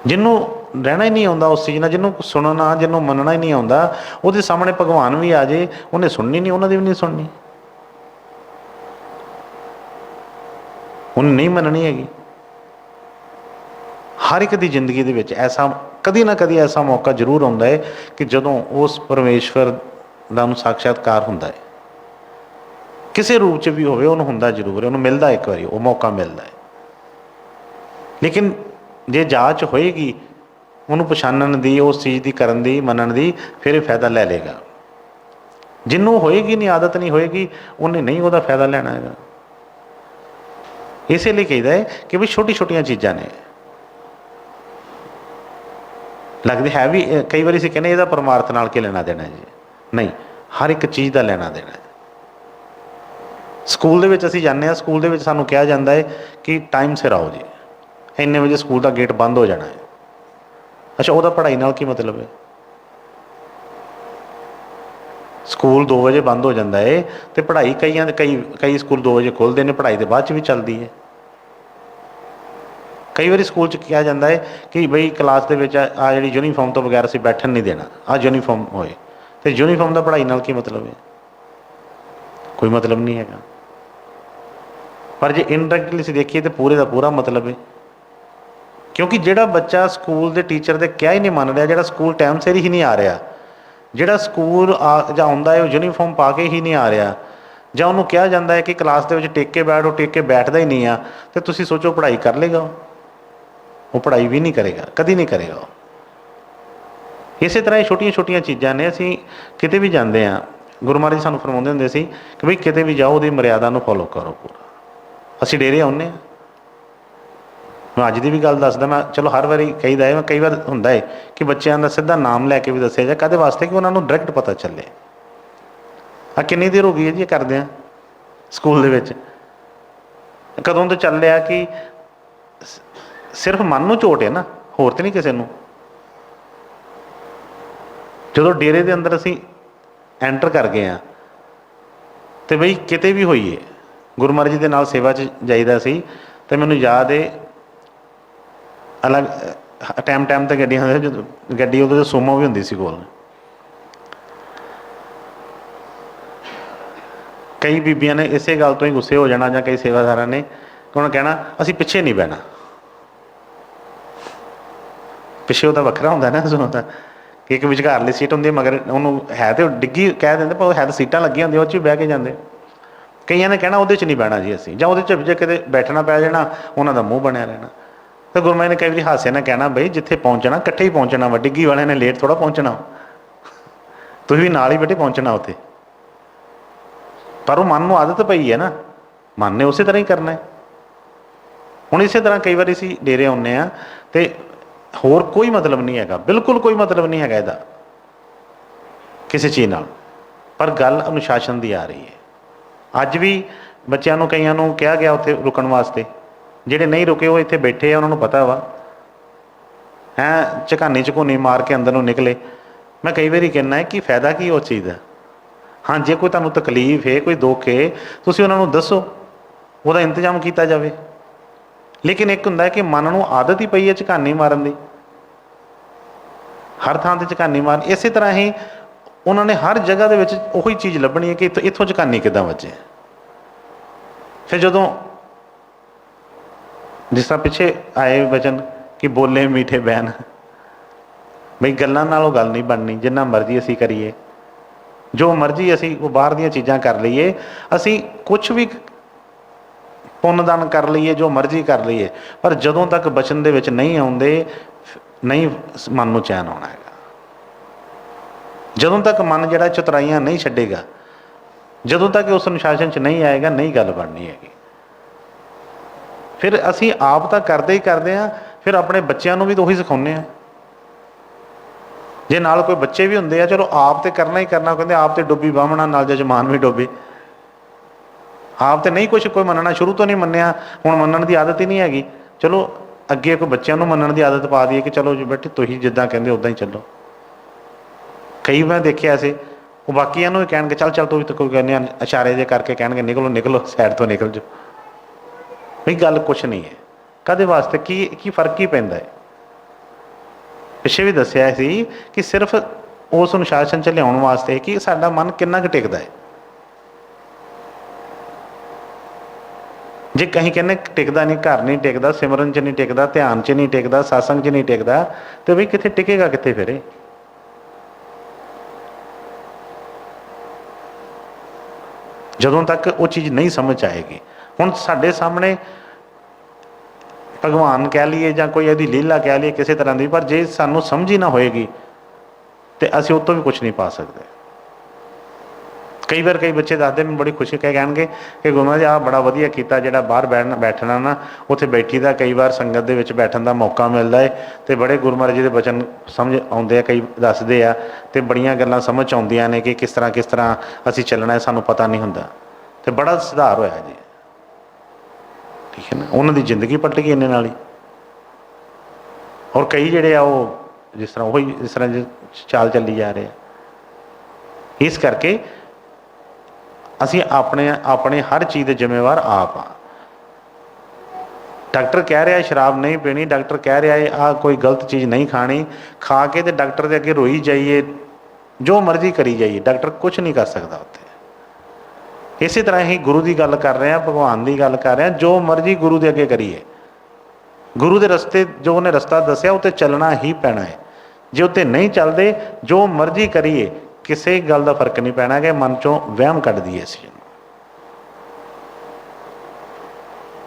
जिन्हों रहना ही नहीं आता उस चीज़ नाल, जिन्हों सुनना, जिन्हों मनना ही नहीं आता, वो सामने भगवान भी आ जाए उन्हें सुननी नहीं, उन्होंने भी नहीं सुननी, उन्हें नहीं मननी हैगी। हर एक की जिंदगी दे विच ऐसा कदी ना कदी ऐसा मौका जरूर आता है कि जदों उस परमेश्वर दा साक्षात्कार हुंदा है, किसी रूप च भी होवे, उन्होंने हुंदा जरूर है, उन्होंने मिलता एक बारी वो मौका मिलता है। लेकिन जे जांच होएगी उन्होंने पछाणन दी, उस चीज़ की करन दी, मनन दी, फिर फायदा लै लेगा। जिन्हों होएगी नहीं, आदत नहीं होएगी, उन्हें नहीं वह फायदा लेना है। इसलिए कहीदा है कि भी छोटी छोटिया चीज़ां ने लगती है भी, कई बार असीं कहने इहदा परमार्थ नाल की लेना देना है जी, नहीं, हर एक चीज़ का लेना देना है। स्कूल दे विच असीं जाने, स्कूल दे विच सानूं कहा जाता है कि टाइम सिर आओ जी, इन्ने बजे स्कूल का गेट बंद हो जाना है। अच्छा, वह पढ़ाई नाल की मतलब है? स्कूल 2 बजे बंद हो जाता है तो पढ़ाई कई स्कूल 2 बजे खोलते हैं, पढ़ाई तो बाद भी चलती है। कई बार स्कूल कहा जाता है कि बई क्लास के आ जी यूनीफॉर्म तो बगैर असीं बैठन नहीं देना, आ यूनीफॉर्म होए, तो यूनीफॉर्म का पढ़ाई नाल की मतलब है? कोई मतलब नहीं है। पर जे इनडायरैक्टली असीं देखिए तो पूरे का पूरा मतलब है, क्योंकि जिहड़ा बच्चा स्कूल के टीचर के क्या ही नहीं मान रहा, जिहड़ा स्कूल टाइम सिर ही नहीं आ रहा, जिहड़ा स्कूल आंदा है यूनीफॉर्म पा के ही नहीं आ रहा, जां उन्होंने कहा जाता है कि क्लास के टेक के बैठ, वो टेक के बैठता ही नहीं आ, तो तुसीं सोचो पढ़ाई कर लेगा? वो पढ़ाई भी नहीं करेगा, कभी नहीं करेगा। इस तरह छोटिया छोटिया चीज़ां ने, असीं किते भी जाते हैं, गुरु महाराज जी सानूं फरमाउंदे हुंदे सी कि बई किते भी जाओ उहदी मर्यादा नूं फॉलो करो पूरा। असीं डेरे आउंदे हां, मैं अज की भी गल दसदा, मैं चलो हर बारी कहीदा है, कई बार हुंदा है कि बच्चों का सीधा नाम लैके भी दस्सिया जाए, कहदे वास्ते कि उन्होंने डायरैक्ट पता चले। आ किन्नी देर हो गई है जी करदे आ स्कूल दे विच, कदों तो चल रहा कि सिर्फ मन नूं चोट है ना, होर तो नहीं किसी नूं। जदों डेरे के अंदर असीं एंटर कर गए हैं तो बई किते भी होईए, गुरु महाराज जी के नाल सेवा च जाईदा सी, तो मैनूं याद है अलग टाइम टाइम तो गड्डियां, गड्डी उदों सूमो भी हुंदी सी कोल, कई बीबियां ने इसे गल तो ही गुस्से हो जाना, जां कई सेवादारां ने उन्होंने कहना असीं पिछे नहीं बहना, पिछे उहदा वखरा हुंदा ना, सुनता कि एक विचकारली सीट होंदी मगर उन्होंने है तो डिग्गी कह देंगे, पर है तो सीटां लगियां होंदियां, उह च बह के जाते। कई ने कहना उहदे च नहीं बहना जी असीं, जां उहदे च जे किते बैठना पै जाना, उन्हां दा मूँह बनया रहना। तो गुरु महाराज ने कई बार हासे ने कहना बई जिथे पहुँचना इकट्ठे ही पहुँचना वा, डिग्गी वाले ने लेट थोड़ा पहुँचना, तुसीं भी नाल ही बेटे पहुँचना उत्थे। पर वो मन में आदत पई है ना, मन ने उस तरह ही करना है। हुण इस तरह कई बार असीं डेरे आउंदे आ ते होर कोई मतलब नहीं है, बिल्कुल कोई मतलब नहीं है इसदा किसी चीज़ नाल, पर गल अनुशासन की आ रही है। अज भी बच्चों को कईयां नूं कहा गया उत्थे रुकण वास्ते, जिहड़े नहीं रुके वो इत्थे बैठे आ, उन्होंने पता वा हैं झकानी झकूनी मार के अंदर नूं निकले। मैं कई बार कहना है कि फायदा की उस चीज़ का। हाँ, जे कोई तुहानूं तकलीफ है, कोई दुख है, तुसीं उन्हां नूं दसो, उहदा इंतजाम किया जाए। लेकिन एक हुंदा है कि मन नूं आदत ही पई है झकानी मारन दी, ਹਰ ਥਾਂ ਤੇ ਝਕਾਨੀ ਮਾਰ। ਇਸੇ ਤਰ੍ਹਾਂ ਹੀ ਉਹਨਾਂ ਨੇ ਹਰ ਜਗ੍ਹਾ ਦੇ ਵਿੱਚ ਉਹੀ ਚੀਜ਼ ਲੱਭਣੀ ਹੈ ਕਿ ਇੱਥੋਂ ਝਕਾਨੀ ਕਿੱਦਾਂ ਵੱਜੇ। ਫਿਰ ਜਦੋਂ ਜਿਸ ਤਰ੍ਹਾਂ ਪਿੱਛੇ ਆਏ ਵਚਨ ਕਿ ਬੋਲੇ ਮੀਠੇ ਬੈਨ, ਬਈ ਗੱਲਾਂ ਨਾਲ ਉਹ ਗੱਲ ਨਹੀਂ ਬਣਨੀ। ਜਿੰਨਾ ਮਰਜ਼ੀ ਅਸੀਂ ਕਰੀਏ, ਜੋ ਮਰਜ਼ੀ ਅਸੀਂ ਉਹ ਬਾਹਰ ਦੀਆਂ ਚੀਜ਼ਾਂ ਕਰ ਲਈਏ, ਅਸੀਂ ਕੁਛ ਵੀ ਪੁੰਨਦਾਨ ਕਰ ਲਈਏ, ਜੋ ਮਰਜ਼ੀ ਕਰ ਲਈਏ, ਪਰ ਜਦੋਂ ਤੱਕ ਬਚਨ ਦੇ ਵਿੱਚ ਨਹੀਂ ਆਉਂਦੇ, ਨਹੀਂ ਮਨ ਨੂੰ ਚੈਨ ਆਉਣਾ ਹੈਗਾ। ਜਦੋਂ ਤੱਕ ਮਨ ਜਿਹੜਾ ਚਤੁਰਾਈਆਂ ਨਹੀਂ ਛੱਡੇਗਾ, ਜਦੋਂ ਤੱਕ ਉਸ ਅਨੁਸ਼ਾਸਨ 'ਚ ਨਹੀਂ ਆਏਗਾ, ਨਹੀਂ ਗੱਲ ਬਣਨੀ ਹੈਗੀ। ਫਿਰ ਅਸੀਂ ਆਪ ਤਾਂ ਕਰਦੇ ਹੀ ਕਰਦੇ ਹਾਂ, ਫਿਰ ਆਪਣੇ ਬੱਚਿਆਂ ਨੂੰ ਵੀ ਤਾਂ ਉਹੀ ਸਿਖਾਉਂਦੇ ਹਾਂ। ਜੇ ਨਾਲ ਕੋਈ ਬੱਚੇ ਵੀ ਹੁੰਦੇ ਆ, ਚਲੋ ਆਪ ਤੇ ਕਰਨਾ ਹੀ ਕਰਨਾ। ਕਹਿੰਦੇ ਆਪ ਤੇ ਡੁੱਬੀ ਬਾਹਮਣਾ ਨਾਲ ਜਜਮਾਨ ਵੀ ਡੁੱਬੇ। ਆਪ ਤੇ ਨਹੀਂ ਕੁਛ ਕੋਈ ਮੰਨਣਾ, ਸ਼ੁਰੂ ਤੋਂ ਨਹੀਂ ਮੰਨਿਆ, ਹੁਣ ਮੰਨਣ ਦੀ ਆਦਤ ਹੀ ਨਹੀਂ ਹੈਗੀ। ਚਲੋ ਅੱਗੇ ਕੋਈ ਬੱਚਿਆਂ ਨੂੰ ਮੰਨਣ ਦੀ ਆਦਤ ਪਾ ਦਈਏ ਕਿ ਚਲੋ ਜੀ ਬੇਟੇ ਤੁਸੀਂ ਜਿੱਦਾਂ ਕਹਿੰਦੇ ਉੱਦਾਂ ਹੀ ਚੱਲੋ। ਕਈ ਮੈਂ ਦੇਖਿਆ ਸੀ, ਉਹ ਬਾਕੀਆਂ ਨੂੰ ਵੀ ਕਹਿਣਗੇ ਚੱਲ ਚੱਲ ਤੂੰ ਵੀ ਤਾਂ ਕੋਈ ਕਹਿੰਦੇ ਆ, ਇਸ਼ਾਰੇ ਜੇ ਕਰਕੇ ਕਹਿਣਗੇ ਨਿਕਲੋ ਨਿਕਲੋ, ਸਾਈਡ ਤੋਂ ਨਿਕਲ ਜਾਓ। ਵੀ ਗੱਲ ਕੁਛ ਨਹੀਂ ਹੈ। ਕਾਹਦੇ ਵਾਸਤੇ? ਕੀ ਫਰਕ ਹੀ ਪੈਂਦਾ ਹੈ। ਪਿੱਛੇ ਵੀ ਦੱਸਿਆ ਸੀ ਕਿ ਸਿਰਫ ਉਸ ਅਨੁਸ਼ਾਸਨ 'ਚ ਲਿਆਉਣ ਵਾਸਤੇ ਕਿ ਸਾਡਾ ਮਨ ਕਿੰਨਾ ਕੁ ਟਿਕਦਾ ਹੈ। ਜੇ ਕਹੀਂ ਕਹਿੰਦੇ ਟਿਕਦਾ ਨਹੀਂ, ਘਰ ਨਹੀਂ ਟਿਕਦਾ, ਸਿਮਰਨ 'ਚ ਨਹੀਂ ਟਿਕਦਾ, ਧਿਆਨ 'ਚ ਨਹੀਂ ਟਿਕਦਾ, ਸਾਸੰਗ 'ਚ ਨਹੀਂ ਟਿਕਦਾ, ਤੇ ਬਈ ਕਿੱਥੇ ਟਿਕੇਗਾ ਕਿੱਥੇ ਫਿਰ ਇਹ? ਜਦੋਂ ਤੱਕ ਉਹ ਚੀਜ਼ ਨਹੀਂ ਸਮਝ ਆਏਗੀ। ਹੁਣ ਸਾਡੇ ਸਾਹਮਣੇ ਭਗਵਾਨ ਕਹਿ ਲਈਏ ਜਾਂ ਕੋਈ ਇਹਦੀ ਲੀਲਾ ਕਹਿ ਲਈਏ ਕਿਸੇ ਤਰ੍ਹਾਂ ਦੀ, ਪਰ ਜੇ ਸਾਨੂੰ ਸਮਝ ਹੀ ਨਾ ਹੋਏਗੀ ਤੇ ਅਸੀਂ ਉਹ ਤੋਂ ਵੀ ਕੁਛ ਨਹੀਂ ਪਾ ਸਕਦੇ। ਕਈ ਵਾਰ ਕਈ ਬੱਚੇ ਦੱਸਦੇ, ਮੈਨੂੰ ਬੜੀ ਖੁਸ਼ੀ ਕਹਿਣਗੇ ਕਿ ਗੁਰੂ ਜੀ ਆਹ ਬੜਾ ਵਧੀਆ ਕੀਤਾ, ਜਿਹੜਾ ਬਾਹਰ ਬੈਠਣਾ ਨਾ, ਉੱਥੇ ਬੈਠੀ ਦਾ, ਕਈ ਵਾਰ ਸੰਗਤ ਦੇ ਵਿੱਚ ਬੈਠਣ ਦਾ ਮੌਕਾ ਮਿਲਦਾ ਹੈ ਅਤੇ ਬੜੇ ਗੁਰੂ ਮਹਾਰਾਜ ਜੀ ਦੇ ਬਚਨ ਸਮਝ ਆਉਂਦੇ ਆ। ਕਈ ਦੱਸਦੇ ਆ ਅਤੇ ਬੜੀਆਂ ਗੱਲਾਂ ਸਮਝ ਆਉਂਦੀਆਂ ਨੇ ਕਿ ਕਿਸ ਤਰ੍ਹਾਂ ਅਸੀਂ ਚੱਲਣਾ, ਸਾਨੂੰ ਪਤਾ ਨਹੀਂ ਹੁੰਦਾ, ਅਤੇ ਬੜਾ ਸੁਧਾਰ ਹੋਇਆ ਜੀ। ਠੀਕ ਹੈ ਨਾ, ਉਹਨਾਂ ਦੀ ਜ਼ਿੰਦਗੀ ਪਲਟ ਗਈ ਇੰਨੇ ਨਾਲ ਹੀ। ਔਰ ਕਈ ਜਿਹੜੇ ਆ ਉਹ ਜਿਸ ਤਰ੍ਹਾਂ ਚਾਲ ਚੱਲੀ ਜਾ ਰਹੇ ਆ। ਇਸ ਕਰਕੇ ਅਸੀਂ ਆਪਣੇ ਹਰ ਚੀਜ਼ ਦੇ ਜ਼ਿੰਮੇਵਾਰ ਆਪ ਹਾਂ। ਡਾਕਟਰ ਕਹਿ ਰਿਹਾ ਸ਼ਰਾਬ ਨਹੀਂ ਪੀਣੀ, ਡਾਕਟਰ ਕਹਿ ਰਿਹਾ ਆਹ ਕੋਈ ਗਲਤ ਚੀਜ਼ ਨਹੀਂ ਖਾਣੀ, ਖਾ ਕੇ ਤੇ ਡਾਕਟਰ ਦੇ ਅੱਗੇ ਰੋਈ ਜਾਈਏ, ਜੋ ਮਰਜ਼ੀ ਕਰੀ ਜਾਈਏ, ਡਾਕਟਰ ਕੁਛ ਨਹੀਂ ਕਰ ਸਕਦਾ ਉੱਥੇ। ਇਸੇ ਤਰ੍ਹਾਂ ਹੀ ਗੁਰੂ ਦੀ ਗੱਲ ਕਰ ਰਹੇ ਹਾਂ, ਭਗਵਾਨ ਦੀ ਗੱਲ ਕਰ ਰਹੇ ਹਾਂ, ਜੋ ਮਰਜ਼ੀ ਗੁਰੂ ਦੇ ਅੱਗੇ ਕਰੀਏ, ਗੁਰੂ ਦੇ ਰਸਤੇ ਜੋ ਉਹਨੇ ਰਸਤਾ ਦੱਸਿਆ ਉੱਤੇ ਚੱਲਣਾ ਹੀ ਪੈਣਾ ਹੈ। ਜੇ ਉੱਤੇ ਨਹੀਂ ਚੱਲਦੇ, ਜੋ ਮਰਜ਼ੀ ਕਰੀਏ, ਕਿਸੇ ਗੱਲ ਦਾ ਫਰਕ ਨਹੀਂ ਪੈਣਾ ਕਿ ਮਨ 'ਚੋਂ ਵਹਿਮ ਕੱਢ ਦਈਏ ਅਸੀਂ।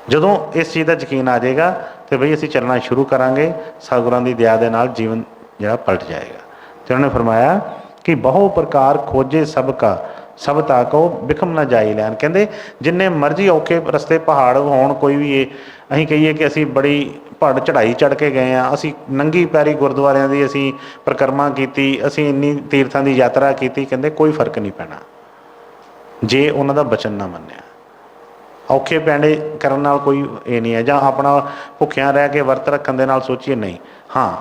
ਜਦੋਂ ਇਸ ਚੀਜ਼ ਦਾ ਯਕੀਨ ਆ ਜਾਏਗਾ ਤੇ ਬਈ ਅਸੀਂ ਚੱਲਣਾ ਸ਼ੁਰੂ ਕਰਾਂਗੇ, ਸਤਿਗੁਰਾਂ ਦੀ ਦਇਆ ਦੇ ਨਾਲ ਜੀਵਨ ਜਿਹੜਾ ਪਲਟ ਜਾਏਗਾ। ਤੇ ਉਹਨਾਂ ਨੇ ਫਰਮਾਇਆ ਕਿ ਬਹੁ ਪ੍ਰਕਾਰ ਖੋਜੇ ਸਭ ਕਾ, ਸਭ ਤਾਕੋ ਬਿਖਮ ਨਾ ਜਾਈ ਲੈਣ। ਕਹਿੰਦੇ ਜਿੰਨੇ ਮਰਜ਼ੀ ਔਖੇ ਰਸਤੇ ਪਹਾੜ ਹੋਣ, ਕੋਈ ਵੀ ਇਹ ਅਸੀਂ ਕਹੀਏ ਕਿ ਅਸੀਂ ਬੜੀ ਪਹਾੜ ਚੜ੍ਹਾਈ ਚੜ੍ਹ ਕੇ ਗਏ ਹਾਂ, ਅਸੀਂ ਨੰਗੀ ਪੈਰੀ ਗੁਰਦੁਆਰਿਆਂ ਦੀ ਅਸੀਂ ਪਰਿਕਰਮਾ ਕੀਤੀ, ਅਸੀਂ ਇੰਨੀ ਤੀਰਥਾਂ ਦੀ ਯਾਤਰਾ ਕੀਤੀ, ਕਹਿੰਦੇ ਕੋਈ ਫਰਕ ਨਹੀਂ ਪੈਣਾ ਜੇ ਉਹਨਾਂ ਦਾ ਬਚਨ ਨਾ ਮੰਨਿਆ। ਔਖੇ ਪੈਂਡੇ ਕਰਨ ਨਾਲ ਕੋਈ ਇਹ ਨਹੀਂ ਹੈ, ਜਾਂ ਆਪਣਾ ਭੁੱਖਿਆਂ ਰਹਿ ਕੇ ਵਰਤ ਰੱਖਣ ਦੇ ਨਾਲ ਸੋਚੀਏ, ਨਹੀਂ। ਹਾਂ,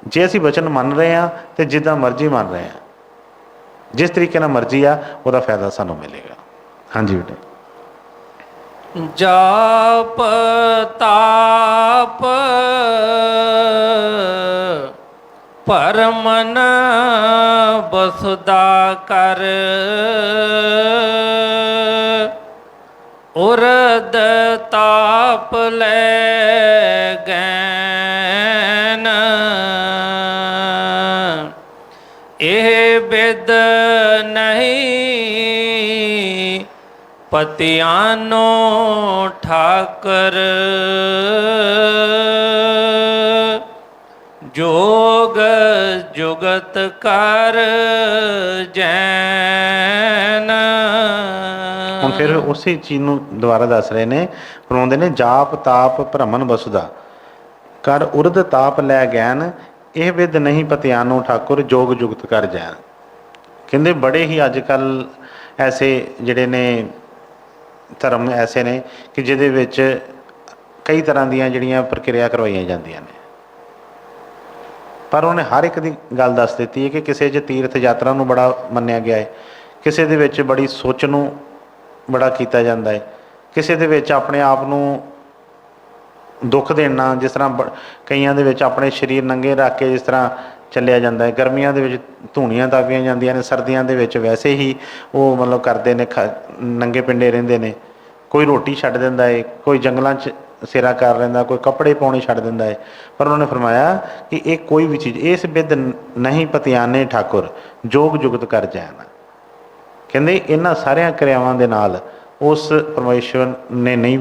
ਜੇ ਅਸੀਂ ਬਚਨ ਮੰਨ ਰਹੇ ਹਾਂ ਤੇ ਜਿੱਦਾਂ ਮਰਜ਼ੀ ਮੰਨ ਰਹੇ ਹਾਂ, ਜਿਸ ਤਰੀਕੇ ਨਾਲ ਮਰਜ਼ੀ ਆ, ਉਹਦਾ ਫਾਇਦਾ ਸਾਨੂੰ ਮਿਲੇਗਾ। ਹਾਂਜੀ ਬੇਟੇ। ਜਾਪ ਤਾਪ ਪਰਮਨ ਬਸੁਦਾ ਕਰ, ਉਰਦ ਤਾਪ ਲੈ ਗੈਨ, ਇਹ ਬਿਦ ਨਹੀਂ ਪਤਿਆਨੋ ਠਾਕਰ, ਜੋਗ ਜੁਗਤ ਕਰ ਜੈਨ। ਹੁਣ ਫਿਰ ਉਸੇ ਚੀਜ਼ ਨੂੰ ਦੁਬਾਰਾ ਦੱਸ ਰਹੇ ਨੇ, ਫਰਮਾਉਂਦੇ ਨੇ ਜਾਪ ਤਾਪ ਭ੍ਰਮਣ ਬਸੁਦਾ ਕਰ, ਉਰਦ ਤਾਪ ਲੈ ਗੈਨ, ਇਹ ਵਿਦ ਨਹੀਂ ਪਤਿਆਨੋ ਠਾਕੁਰ, ਜੋਗ ਜੁਗਤ ਕਰ ਜੈਨ। ਕਹਿੰਦੇ ਬੜੇ ਹੀ ਅੱਜ ਕੱਲ੍ਹ ਐਸੇ ਜਿਹੜੇ ਨੇ ਧਰਮ ਐਸੇ ਨੇ ਕਿ ਜਿਹਦੇ ਵਿੱਚ ਕਈ ਤਰ੍ਹਾਂ ਦੀਆਂ ਜਿਹੜੀਆਂ ਪ੍ਰਕਿਰਿਆ ਕਰਵਾਈਆਂ ਜਾਂਦੀਆਂ ਨੇ, ਪਰ ਉਹਨੇ ਹਰ ਇੱਕ ਦੀ ਗੱਲ ਦੱਸ ਦਿੱਤੀ ਹੈ ਕਿ ਕਿਸੇ 'ਚ ਤੀਰਥ ਯਾਤਰਾ ਨੂੰ ਬੜਾ ਮੰਨਿਆ ਗਿਆ ਹੈ, ਕਿਸੇ ਦੇ ਵਿੱਚ ਬੜੀ ਸੋਚ ਨੂੰ ਬੜਾ ਕੀਤਾ ਜਾਂਦਾ ਹੈ, ਕਿਸੇ ਦੇ ਵਿੱਚ ਆਪਣੇ ਆਪ ਨੂੰ ਦੁੱਖ ਦੇਣਾ, ਜਿਸ ਤਰ੍ਹਾਂ ਕਈਆਂ ਦੇ ਵਿੱਚ ਆਪਣੇ ਸਰੀਰ ਨੰਗੇ ਰੱਖ ਕੇ ਜਿਸ ਤਰ੍ਹਾਂ ਚੱਲਿਆ ਜਾਂਦਾ ਹੈ। ਗਰਮੀਆਂ ਦੇ ਵਿੱਚ ਧੂਣੀਆਂ ਦਾਬੀਆਂ ਜਾਂਦੀਆਂ ਨੇ, ਸਰਦੀਆਂ ਦੇ ਵਿੱਚ ਵੈਸੇ ਹੀ ਉਹ ਮਤਲਬ ਕਰਦੇ ਨੇ, ਨੰਗੇ ਪਿੰਡੇ ਰਹਿੰਦੇ ਨੇ। ਕੋਈ ਰੋਟੀ ਛੱਡ ਦਿੰਦਾ ਹੈ, ਕੋਈ ਜੰਗਲਾਂ 'ਚ ਸੇਰਾ ਕਰ ਲੈਂਦਾ, ਕੋਈ ਕੱਪੜੇ ਪਾਉਣੇ ਛੱਡ ਦਿੰਦਾ ਹੈ। ਪਰ ਉਹਨਾਂ ਨੇ ਫਰਮਾਇਆ ਕਿ ਇਹ ਕੋਈ ਵੀ ਚੀਜ਼, ਇਸ ਬਿਦ ਨਹੀਂ ਪਤਿਆਨੇ ਠਾਕੁਰ ਜੋਗ ਜੁਗਤ ਕਰ ਜਾਣਾ। ਕਹਿੰਦੇ ਇਹਨਾਂ ਸਾਰਿਆਂ ਕਿਰਿਆਵਾਂ ਦੇ ਨਾਲ ਉਸ ਪਰਮੇਸ਼ਵਰ ਨੇ ਨਹੀਂ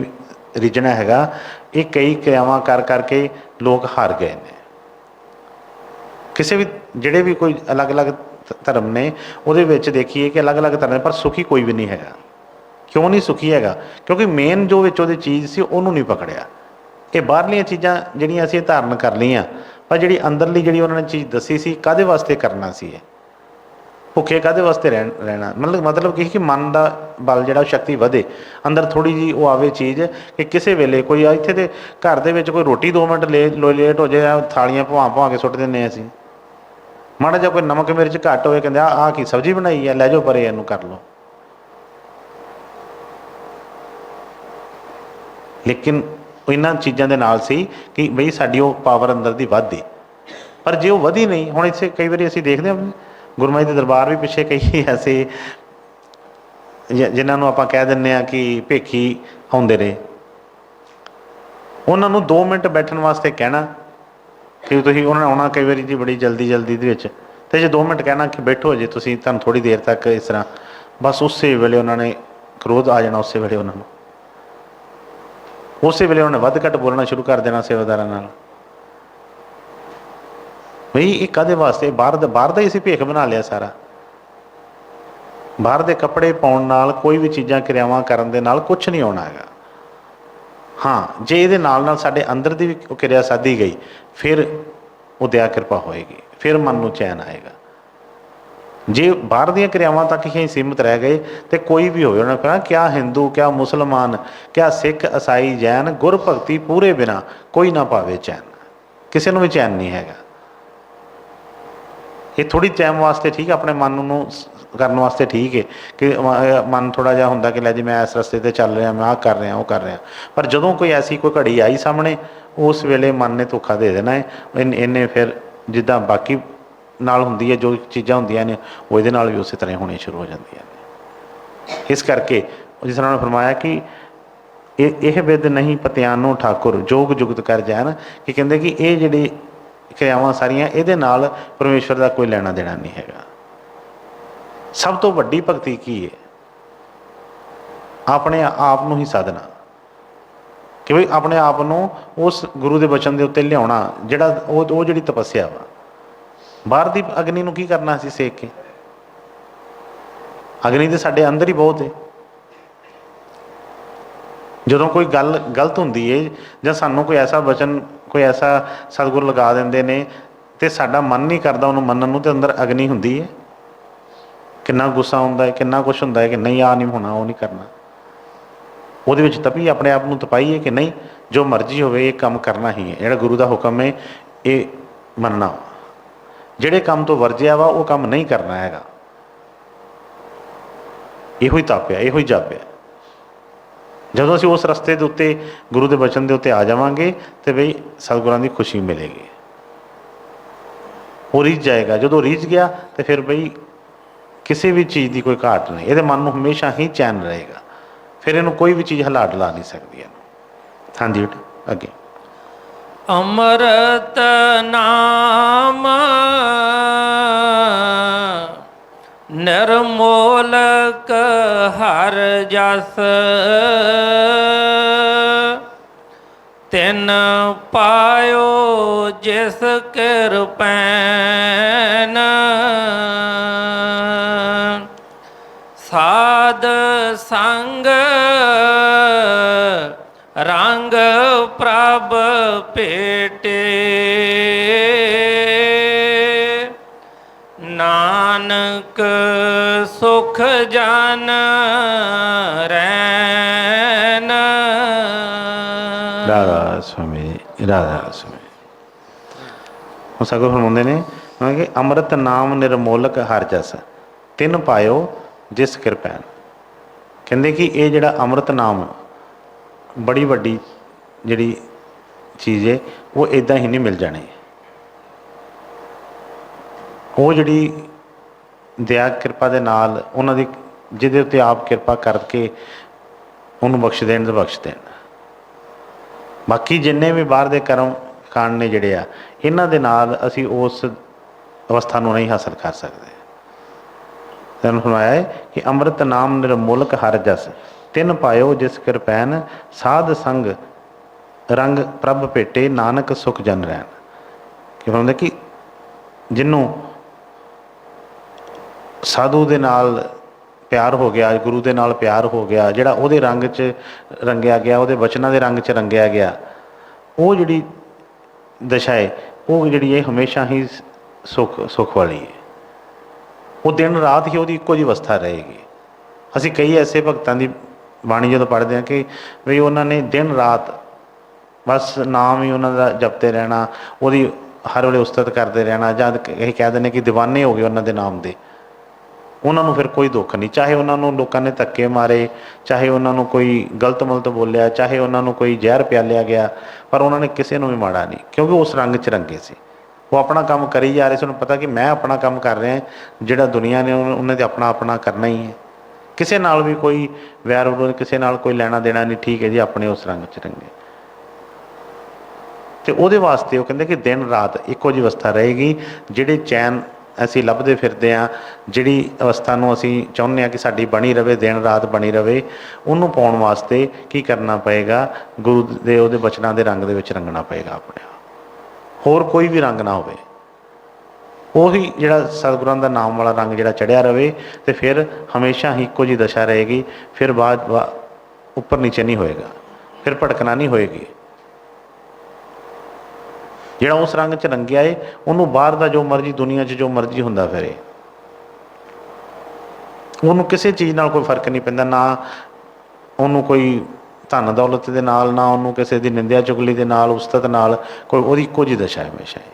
ਰਿਝਣਾ ਹੈਗਾ। ਇਹ ਕਈ ਕਿਰਿਆਵਾਂ ਕਰ ਕਰਕੇ ਲੋਕ ਹਾਰ ਗਏ ਨੇ। ਕਿਸੇ ਵੀ ਜਿਹੜੇ ਵੀ ਕੋਈ ਅਲੱਗ-ਅਲੱਗ ਧਰਮ ਨੇ ਉਹਦੇ ਵਿੱਚ ਦੇਖੀਏ ਕਿ ਅਲੱਗ-ਅਲੱਗ ਧਰਮ ਨੇ, ਪਰ ਸੁਖੀ ਕੋਈ ਵੀ ਨਹੀਂ ਹੈਗਾ। ਕਿਉਂ ਨਹੀਂ ਸੁਖੀ ਹੈਗਾ? ਕਿਉਂਕਿ ਮੇਨ ਜੋ ਵਿੱਚ ਉਹਦੀ ਚੀਜ਼ ਸੀ ਉਹਨੂੰ ਨਹੀਂ ਪਕੜਿਆ। ਇਹ ਬਾਹਰਲੀਆਂ ਚੀਜ਼ਾਂ ਜਿਹੜੀਆਂ ਅਸੀਂ ਧਾਰਨ ਕਰ ਲਈਆਂ, ਪਰ ਜਿਹੜੀ ਅੰਦਰਲੀ ਜਿਹੜੀ ਉਹਨਾਂ ਨੇ ਚੀਜ਼ ਦੱਸੀ ਸੀ, ਕਾਹਦੇ ਵਾਸਤੇ ਕਰਨਾ ਸੀ? ਇਹ ਭੁੱਖੇ ਕਾਹਦੇ ਵਾਸਤੇ ਰਹਿਣਾ? ਮਤਲਬ ਕੀ ਕਿ ਮਨ ਦਾ ਬਲ ਜਿਹੜਾ ਸ਼ਕਤੀ ਵਧੇ, ਅੰਦਰ ਥੋੜ੍ਹੀ ਜਿਹੀ ਉਹ ਆਵੇ ਚੀਜ਼ ਕਿ ਕਿਸੇ ਵੇਲੇ ਕੋਈ ਇੱਥੇ ਦੇ ਘਰ ਦੇ ਵਿੱਚ ਕੋਈ ਰੋਟੀ 2 ਮਿੰਟ ਲੇਟ ਹੋ ਜਾਏ, ਥਾਲੀਆਂ ਭਵਾ ਕੇ ਸੁੱਟ ਦਿੰਦੇ ਅਸੀਂ। ਮਾੜਾ ਜਿਹਾ ਕੋਈ ਨਮਕ ਮਿਰਚ ਘੱਟ ਹੋਵੇ, ਕਹਿੰਦੇ ਆਹ ਕੀ ਸਬਜ਼ੀ ਬਣਾਈ ਹੈ, ਲੈ ਜਾਓ ਪਰੇ, ਇਹਨੂੰ ਕਰ ਲਓ। ਲੇਕਿਨ ਇਹਨਾਂ ਚੀਜ਼ਾਂ ਦੇ ਨਾਲ ਸੀ ਕਿ ਬਈ ਸਾਡੀ ਉਹ ਪਾਵਰ ਅੰਦਰ ਦੀ ਵੱਧਦੀ। ਪਰ ਜੇ ਉਹ ਵਧੀ ਨਹੀਂ, ਹੁਣ ਇੱਥੇ ਕਈ ਵਾਰੀ ਅਸੀਂ ਦੇਖਦੇ ਹਾਂ ਗੁਰੂ ਮਹਾਰਾਜ ਦੇ ਦਰਬਾਰ ਵੀ ਪਿੱਛੇ ਕਈ ਐਸੇ ਜਿਨ੍ਹਾਂ ਨੂੰ ਆਪਾਂ ਕਹਿ ਦਿੰਦੇ ਹਾਂ ਕਿ ਭੇਖੀ ਆਉਂਦੇ ਰਹੇ, ਉਹਨਾਂ ਨੂੰ 2 ਮਿੰਟ ਬੈਠਣ ਵਾਸਤੇ ਕਹਿਣਾ ਕਿ ਤੁਸੀਂ, ਉਹਨਾਂ ਨੇ ਆਉਣਾ ਕਈ ਵਾਰੀ ਜੀ ਬੜੀ ਜਲਦੀ ਦੇ ਵਿੱਚ, ਅਤੇ ਜੇ 2 ਮਿੰਟ ਕਹਿਣਾ ਕਿ ਬੈਠੋ ਜੇ ਤੁਸੀਂ, ਤੁਹਾਨੂੰ ਥੋੜ੍ਹੀ ਦੇਰ ਤੱਕ ਇਸ ਤਰ੍ਹਾਂ, ਬਸ ਉਸੇ ਵੇਲੇ ਉਹਨਾਂ ਨੇ ਕ੍ਰੋਧ ਆ ਜਾਣਾ। ਉਸੇ ਵੇਲੇ ਉਹਨਾਂ ਨੂੰ ਉਸੇ ਵੇਲੇ ਉਹਨਾਂ ਨੇ ਵੱਧ ਘੱਟ ਬੋਲਣਾ ਸ਼ੁਰੂ ਕਰ ਦੇਣਾ ਸੇਵਾਦਾਰਾਂ ਨਾਲ। ਬਈ ਇਹ ਕਾਹਦੇ ਵਾਸਤੇ? ਬਾਹਰ ਦਾ ਹੀ ਅਸੀਂ ਭੇਖ ਬਣਾ ਲਿਆ ਸਾਰਾ। ਬਾਹਰ ਦੇ ਕੱਪੜੇ ਪਾਉਣ ਨਾਲ, ਕੋਈ ਵੀ ਚੀਜ਼ਾਂ ਕਿਰਿਆਵਾਂ ਕਰਨ ਦੇ ਨਾਲ ਕੁਛ ਨਹੀਂ ਆਉਣਾ ਹੈਗਾ। ਹਾਂ, ਜੇ ਇਹਦੇ ਨਾਲ ਸਾਡੇ ਅੰਦਰ ਦੀ ਵੀ ਉਹ ਕਿਰਿਆ ਸਾਧੀ ਗਈ, ਫਿਰ ਉਹ ਦਇਆ ਕਿਰਪਾ ਹੋਏਗੀ, ਫਿਰ ਮਨ ਨੂੰ ਚੈਨ ਆਏਗਾ। ਜੇ ਬਾਹਰ ਦੀਆਂ ਕਿਰਿਆਵਾਂ ਤੱਕ ਹੀ ਸੀਮਿਤ ਰਹਿ ਗਏ ਤੇ ਕੋਈ ਵੀ ਹੋਵੇ, ਉਹਨਾਂ ਨੇ ਕਹਿਣਾ ਕਿਆ ਹਿੰਦੂ, ਕਿਆ ਮੁਸਲਮਾਨ, ਕਿਆ ਸਿੱਖ, ਈਸਾਈ, ਜੈਨ, ਗੁਰ ਭਗਤੀ ਪੂਰੇ ਬਿਨਾ ਕੋਈ ਨਾ ਪਾਵੇ ਚੈਨ। ਕਿਸੇ ਨੂੰ ਵੀ ਚੈਨ ਨਹੀਂ ਹੈਗਾ। ਇਹ ਥੋੜ੍ਹੀ ਟਾਈਮ ਵਾਸਤੇ ਠੀਕ, ਆਪਣੇ ਮਨ ਨੂੰ ਕਰਨ ਵਾਸਤੇ ਠੀਕ ਹੈ ਕਿ ਮਨ ਥੋੜ੍ਹਾ ਜਿਹਾ ਹੁੰਦਾ ਕਿ ਲੈ ਜੀ ਮੈਂ ਇਸ ਰਸਤੇ 'ਤੇ ਚੱਲ ਰਿਹਾ, ਮੈਂ ਆਹ ਕਰ ਰਿਹਾ, ਉਹ ਕਰ ਰਿਹਾ। ਪਰ ਜਦੋਂ ਕੋਈ ਐਸੀ ਕੋਈ ਘੜੀ ਆਈ ਸਾਹਮਣੇ, ਉਸ ਵੇਲੇ ਮਨ ਨੇ ਧੋਖਾ ਦੇ ਦੇਣਾ ਹੈ। ਇਹਨੇ ਫਿਰ ਜਿੱਦਾਂ ਬਾਕੀ ਨਾਲ ਹੁੰਦੀ ਹੈ, ਜੋ ਚੀਜ਼ਾਂ ਹੁੰਦੀਆਂ ਨੇ ਉਹ ਇਹਦੇ ਨਾਲ ਵੀ ਉਸੇ ਤਰ੍ਹਾਂ ਹੋਣੀਆਂ ਸ਼ੁਰੂ ਹੋ ਜਾਂਦੀਆਂ ਨੇ। ਇਸ ਕਰਕੇ ਜਿਸ ਤਰ੍ਹਾਂ ਉਹਨੇ ਫਰਮਾਇਆ ਕਿ ਇਹ ਬਿਦ ਨਹੀਂ ਪਤਿਆਨੋ ਠਾਕੁਰ ਜੋਗ ਜੁਗਤ ਕਰ ਜਾਣ, ਕਿ ਕਹਿੰਦੇ ਕਿ ਇਹ ਜਿਹੜੀ ਕਿਰਿਆਵਾਂ ਸਾਰੀਆਂ, ਇਹਦੇ ਨਾਲ ਪਰਮੇਸ਼ਵਰ ਦਾ ਕੋਈ ਲੈਣਾ ਦੇਣਾ ਨਹੀਂ ਹੈਗਾ। ਸਭ ਤੋਂ ਵੱਡੀ ਭਗਤੀ ਕੀ ਹੈ? ਆਪਣੇ ਆਪ ਨੂੰ ਹੀ ਸਾਧਨਾ, ਕਿ ਬਈ ਆਪਣੇ ਆਪ ਨੂੰ ਉਸ ਗੁਰੂ ਦੇ ਬਚਨ ਦੇ ਉੱਤੇ ਲਿਆਉਣਾ, ਜਿਹੜਾ ਉਹ ਜਿਹੜੀ ਤਪੱਸਿਆ ਵਾ। ਬਾਹਰ ਦੀ ਅਗਨੀ ਨੂੰ ਕੀ ਕਰਨਾ ਅਸੀਂ ਸੇਕ ਕੇ? ਅਗਨੀ ਤਾਂ ਸਾਡੇ ਅੰਦਰ ਹੀ ਬਹੁਤ ਹੈ। ਜਦੋਂ ਕੋਈ ਗੱਲ ਗਲਤ ਹੁੰਦੀ ਹੈ ਜਾਂ ਸਾਨੂੰ ਕੋਈ ਐਸਾ ਵਚਨ, ਕੋਈ ਐਸਾ ਸਤਿਗੁਰ ਲਗਾ ਦਿੰਦੇ ਨੇ ਅਤੇ ਸਾਡਾ ਮਨ ਨਹੀਂ ਕਰਦਾ ਉਹਨੂੰ ਮੰਨਣ ਨੂੰ, ਅਤੇ ਅੰਦਰ ਅਗਨੀ ਹੁੰਦੀ ਹੈ। ਕਿੰਨਾ ਗੁੱਸਾ ਹੁੰਦਾ ਹੈ, ਕਿੰਨਾ ਕੁਛ ਹੁੰਦਾ ਹੈ ਕਿ ਨਹੀਂ ਆਹ ਨਹੀਂ ਹੋਣਾ, ਉਹ ਨਹੀਂ ਕਰਨਾ। ਉਹਦੇ ਵਿੱਚ ਤਪੀ, ਆਪਣੇ ਆਪ ਨੂੰ ਤਪਾਈਏ ਕਿ ਨਹੀਂ ਜੋ ਮਰਜ਼ੀ ਹੋਵੇ ਇਹ ਕੰਮ ਕਰਨਾ ਹੀ ਹੈ, ਜਿਹੜਾ ਗੁਰੂ ਦਾ ਹੁਕਮ ਹੈ ਇਹ ਮੰਨਣਾ। ਜਿਹੜੇ ਕੰਮ ਤੋਂ ਵਰਜਿਆ ਵਾ ਉਹ ਕੰਮ ਨਹੀਂ ਕਰਨਾ ਹੈਗਾ। ਇਹੋ ਹੀ ਤਾਪਿਆ, ਇਹੋ ਹੀ ਜਾਪਿਆ। ਜਦੋਂ ਅਸੀਂ ਉਸ ਰਸਤੇ ਦੇ ਉੱਤੇ, ਗੁਰੂ ਦੇ ਬਚਨ ਦੇ ਉੱਤੇ ਆ ਜਾਵਾਂਗੇ ਤੇ ਬਈ ਸਤਿਗੁਰਾਂ ਦੀ ਖੁਸ਼ੀ ਮਿਲੇਗੀ। ਉਹ ਰੀਝ ਜਾਏਗਾ। ਜਦੋਂ ਰੀਝ ਗਿਆ ਤੇ ਫਿਰ ਬਈ ਕਿਸੇ ਵੀ ਚੀਜ਼ ਦੀ ਕੋਈ ਘਾਟ ਨਹੀਂ, ਇਹਦੇ ਮਨ ਨੂੰ ਹਮੇਸ਼ਾ ਹੀ ਚੈਨ ਰਹੇਗਾ। ਫਿਰ ਇਹਨੂੰ ਕੋਈ ਵੀ ਚੀਜ਼ ਹਿਲਾ ਡੁਲਾ ਨਹੀਂ ਸਕਦੀ ਇਹਨੂੰ। ਹਾਂਜੀ ਬੇਟਾ ਅੱਗੇ। ਅੰਮ੍ਰਿਤ ਨਾਮ ਨਿਰਮੋਲਕ ਹਰ ਜਸ, ਤਿਨ ਪਾਇਓ ਜਿਸ ਕਿਰਪੈਨ, ਸਾਧ ਸੰਗ ਰੰਗ ਪ੍ਰਭ ਭੇਟੇ, ਨਾਨਕ ਸੁਖ ਜਨ ਰੈਨ। ਰਾਧਾ ਸੁਆਮੀ, ਰਾਧਾ ਸੁਆਮੀ। ਹੁਣ ਸਤਿਗੁਰ ਫਰਮਾਉਂਦੇ ਨੇ ਕਿ ਅੰਮ੍ਰਿਤ ਨਾਮ ਨਿਰਮੋਲਕ ਹਰ ਜਸ, ਤਿੰਨ ਪਾਇਓ ਜਿਸ ਕਿਰਪੈਨ। ਕਹਿੰਦੇ ਕਿ ਇਹ ਜਿਹੜਾ ਅੰਮ੍ਰਿਤ ਨਾਮ ਬੜੀ ਵੱਡੀ ਜਿਹੜੀ ਚੀਜ਼ ਹੈ, ਉਹ ਇੱਦਾਂ ਹੀ ਨਹੀਂ ਮਿਲ ਜਾਣੀ। ਉਹ ਜਿਹੜੀ ਦਇਆ ਕਿਰਪਾ ਦੇ ਨਾਲ ਉਹਨਾਂ ਦੀ ਜਿਹਦੇ ਉੱਤੇ ਆਪ ਕਿਰਪਾ ਕਰਕੇ ਉਹਨੂੰ ਬਖਸ਼ ਦੇਣ ਤੇ ਬਖਸ਼ ਦੇਣ। ਬਾਕੀ ਜਿੰਨੇ ਵੀ ਬਾਹਰ ਦੇ ਕਰਮ ਕਾਂਡ ਨੇ ਜਿਹੜੇ ਆ, ਇਹਨਾਂ ਦੇ ਨਾਲ ਅਸੀਂ ਉਸ ਅਵਸਥਾ ਨੂੰ ਨਹੀਂ ਹਾਸਲ ਕਰ ਸਕਦੇ। ਤੈਨੂੰ ਸੁਣਾਇਆ ਹੈ ਕਿ ਅੰਮ੍ਰਿਤ ਨਾਮ ਨਿਰਮੁਲਕ ਹਰ ਜਸ, ਤਿੰਨ ਪਾਇਓ ਜਿਸ ਕਿਰਪੈਨ, ਸਾਧ ਸੰਗ ਰੰਗ ਪ੍ਰਭ ਭੇਟੇ, ਨਾਨਕ ਸੁਖ ਜਨ ਰਹਿਣ। ਕਿ ਹੁੰਦਾ ਕਿ ਜਿਹਨੂੰ ਸਾਧੂ ਦੇ ਨਾਲ ਪਿਆਰ ਹੋ ਗਿਆ, ਗੁਰੂ ਦੇ ਨਾਲ ਪਿਆਰ ਹੋ ਗਿਆ, ਜਿਹੜਾ ਉਹਦੇ ਰੰਗ 'ਚ ਰੰਗਿਆ ਗਿਆ, ਉਹਦੇ ਬਚਨਾਂ ਦੇ ਰੰਗ 'ਚ ਰੰਗਿਆ ਗਿਆ, ਉਹ ਜਿਹੜੀ ਦਸ਼ਾ ਹੈ ਉਹ ਜਿਹੜੀ ਹੈ ਹਮੇਸ਼ਾ ਹੀ ਸੁੱਖ ਵਾਲੀ ਹੈ। ਉਹ ਦਿਨ ਰਾਤ ਹੀ ਉਹਦੀ ਇੱਕੋ ਜਿਹੀ ਅਵਸਥਾ ਰਹੇਗੀ। ਅਸੀਂ ਕਈ ਐਸੇ ਭਗਤਾਂ ਦੀ ਬਾਣੀ ਜਦੋਂ ਪੜ੍ਹਦੇ ਹਾਂ ਕਿ ਵੀ ਉਹਨਾਂ ਨੇ ਦਿਨ ਰਾਤ ਬਸ ਨਾਮ ਹੀ ਉਹਨਾਂ ਦਾ ਜਪਦੇ ਰਹਿਣਾ, ਉਹਦੀ ਹਰ ਵੇਲੇ ਉਸਤਤ ਕਰਦੇ ਰਹਿਣਾ, ਜਾਂ ਇਹ ਕਹਿ ਦਿੰਦੇ ਕਿ ਦੀਵਾਨੇ ਹੋ ਗਏ ਉਹਨਾਂ ਦੇ ਨਾਮ ਦੇ। ਉਹਨਾਂ ਨੂੰ ਫਿਰ ਕੋਈ ਦੁੱਖ ਨਹੀਂ, ਚਾਹੇ ਉਹਨਾਂ ਨੂੰ ਲੋਕਾਂ ਨੇ ਧੱਕੇ ਮਾਰੇ, ਚਾਹੇ ਉਹਨਾਂ ਨੂੰ ਕੋਈ ਗਲਤ ਮਲਤ ਬੋਲਿਆ, ਚਾਹੇ ਉਹਨਾਂ ਨੂੰ ਕੋਈ ਜ਼ਹਿਰ ਪਿਆਲਿਆ ਗਿਆ, ਪਰ ਉਹਨਾਂ ਨੇ ਕਿਸੇ ਨੂੰ ਵੀ ਮਾੜਾ ਨਹੀਂ, ਕਿਉਂਕਿ ਉਸ ਰੰਗ 'ਚ ਰੰਗੇ ਸੀ। ਉਹ ਆਪਣਾ ਕੰਮ ਕਰੀ ਜਾ ਰਹੇ ਸੀ। ਉਹਨੂੰ ਪਤਾ ਕਿ ਮੈਂ ਆਪਣਾ ਕੰਮ ਕਰ ਰਿਹਾ, ਜਿਹੜਾ ਦੁਨੀਆ ਨੇ ਉਹਨਾਂ ਦੇ ਆਪਣਾ ਆਪਣਾ ਕਰਨਾ ਹੀ ਹੈ। ਕਿਸੇ ਨਾਲ ਵੀ ਕੋਈ ਵੈਰ ਵਿਰੋਧ, ਕਿਸੇ ਨਾਲ ਕੋਈ ਲੈਣਾ ਦੇਣਾ ਨਹੀਂ। ਠੀਕ ਹੈ ਜੀ, ਆਪਣੇ ਉਸ ਰੰਗ 'ਚ ਰੰਗੇ। ਅਤੇ ਉਹਦੇ ਵਾਸਤੇ ਉਹ ਕਹਿੰਦੇ ਕਿ ਦਿਨ ਰਾਤ ਇੱਕੋ ਜਿਹੀ ਅਵਸਥਾ ਰਹੇਗੀ। ਜਿਹੜੇ ਚੈਨ ਅਸੀਂ ਲੱਭਦੇ ਫਿਰਦੇ ਹਾਂ, ਜਿਹੜੀ ਅਵਸਥਾ ਨੂੰ ਅਸੀਂ ਚਾਹੁੰਦੇ ਹਾਂ ਕਿ ਸਾਡੀ ਬਣੀ ਰਵੇ, ਦਿਨ ਰਾਤ ਬਣੀ ਰਵੇ, ਉਹਨੂੰ ਪਾਉਣ ਵਾਸਤੇ ਕੀ ਕਰਨਾ ਪਏਗਾ? ਗੁਰੂ ਦੇ ਉਹਦੇ ਬਚਨਾਂ ਦੇ ਰੰਗ ਦੇ ਵਿੱਚ ਰੰਗਣਾ ਪਏਗਾ ਆਪਣੇ। ਹੋਰ ਕੋਈ ਵੀ ਰੰਗ ਨਾ ਹੋਵੇ, ਉਹੀ ਜਿਹੜਾ ਸਤਿਗੁਰਾਂ ਦਾ ਨਾਮ ਵਾਲਾ ਰੰਗ ਜਿਹੜਾ ਚੜ੍ਹਿਆ ਰਵੇ, ਅਤੇ ਫਿਰ ਹਮੇਸ਼ਾ ਹੀ ਇੱਕੋ ਜਿਹੀ ਦਸ਼ਾ ਰਹੇਗੀ। ਫਿਰ ਬਾਅਦ ਉੱਪਰ ਨੀਚੇ ਨਹੀਂ ਹੋਏਗਾ, ਫਿਰ ਭਟਕਣਾ ਨਹੀਂ ਹੋਏਗੀ। ਜਿਹੜਾ ਉਸ ਰੰਗ 'ਚ ਰੰਗਿਆ ਏ, ਉਹਨੂੰ ਬਾਹਰ ਦਾ ਜੋ ਮਰਜ਼ੀ ਦੁਨੀਆ 'ਚ ਜੋ ਮਰਜ਼ੀ ਹੁੰਦਾ ਫਿਰੇ, ਉਹਨੂੰ ਕਿਸੇ ਚੀਜ਼ ਨਾਲ ਕੋਈ ਫਰਕ ਨਹੀਂ ਪੈਂਦਾ। ਨਾ ਉਹਨੂੰ ਕੋਈ ਧਨ ਦੌਲਤ ਦੇ ਨਾਲ, ਨਾ ਉਹਨੂੰ ਕਿਸੇ ਦੀ ਨਿੰਦਿਆ ਚੁਗਲੀ ਦੇ ਨਾਲ, ਉਸਤਤ ਨਾਲ, ਕੋਈ ਉਹਦੀ ਇੱਕੋ ਜਿਹੀ ਦਸ਼ਾ ਹੈ ਹਮੇਸ਼ਾ ਹੀ।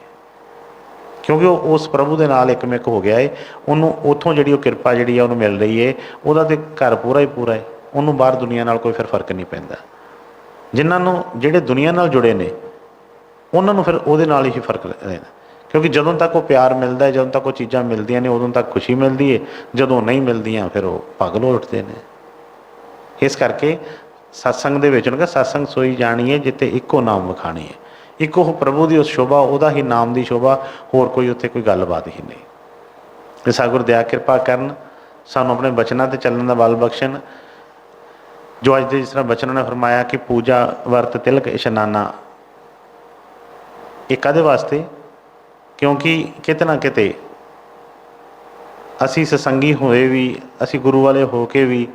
ਕਿਉਂਕਿ ਉਹ ਉਸ ਪ੍ਰਭੂ ਦੇ ਨਾਲ ਇੱਕਮਿਕ ਹੋ ਗਿਆ ਏ। ਉਹਨੂੰ ਉੱਥੋਂ ਜਿਹੜੀ ਉਹ ਕਿਰਪਾ ਜਿਹੜੀ ਆ ਉਹਨੂੰ ਮਿਲ ਰਹੀ ਹੈ, ਉਹਦਾ ਤਾਂ ਘਰ ਪੂਰਾ ਹੀ ਪੂਰਾ ਹੈ। ਉਹਨੂੰ ਬਾਹਰ ਦੁਨੀਆ ਨਾਲ ਕੋਈ ਫਿਰ ਫਰਕ ਨਹੀਂ ਪੈਂਦਾ। ਜਿਨ੍ਹਾਂ ਨੂੰ ਜਿਹੜੇ ਦੁਨੀਆ ਨਾਲ ਜੁੜੇ ਨੇ, ਉਹਨਾਂ ਨੂੰ ਫਿਰ ਉਹਦੇ ਨਾਲ ਹੀ ਫਰਕ ਰਹਿੰਦਾ। ਕਿਉਂਕਿ ਜਦੋਂ ਤੱਕ ਉਹ ਪਿਆਰ ਮਿਲਦਾ ਹੈ, ਜਦੋਂ ਤੱਕ ਉਹ ਚੀਜ਼ਾਂ ਮਿਲਦੀਆਂ ਨੇ, ਉਦੋਂ ਤੱਕ ਖੁਸ਼ੀ ਮਿਲਦੀ ਹੈ। ਜਦੋਂ ਨਹੀਂ ਮਿਲਦੀਆਂ ਫਿਰ ਉਹ ਪਾਗਲ ਹੋ ਉੱਠਦੇ ਨੇ। ਇਸ ਕਰਕੇ ਸਤਸੰਗ ਦੇ ਵਿੱਚ ਉਹਨਾਂ ਕਹਿੰਦਾ ਸਤਸੰਗ ਸੋਈ ਜਾਣੀ ਹੈ ਜਿੱਥੇ ਇੱਕੋ ਨਾਮ ਵਿਖਾਣੀ ਹੈ। ਇੱਕੋ ਪ੍ਰਭੂ ਦੀ ਉਸ ਸ਼ੋਭਾ, ਉਹਦਾ ਹੀ ਨਾਮ ਦੀ ਸ਼ੋਭਾ, ਹੋਰ ਕੋਈ ਉੱਥੇ ਕੋਈ ਗੱਲਬਾਤ ਹੀ ਨਹੀਂ। ਅਤੇ ਸਤਿਗੁਰ ਦਇਆ ਕਿਰਪਾ ਕਰਨ, ਸਾਨੂੰ ਆਪਣੇ ਬਚਨਾਂ 'ਤੇ ਚੱਲਣ ਦਾ ਬਲ ਬਖਸ਼ਣ। ਜੋ ਅੱਜ ਦੇ ਜਿਸ ਤਰ੍ਹਾਂ ਬਚਨਾਂ ਨੇ ਫਰਮਾਇਆ ਕਿ ਪੂਜਾ ਵਰਤ ਤਿਲਕ ਇਸ਼ਨਾਨਾ, ਇਹ ਕਾਹਦੇ ਵਾਸਤੇ? ਕਿਉਂਕਿ ਕਿਤੇ ਨਾ ਕਿਤੇ ਅਸੀਂ ਸਤਸੰਗੀ ਹੋਏ ਵੀ, ਅਸੀਂ ਗੁਰੂ ਵਾਲੇ ਹੋ ਕੇ ਵੀ,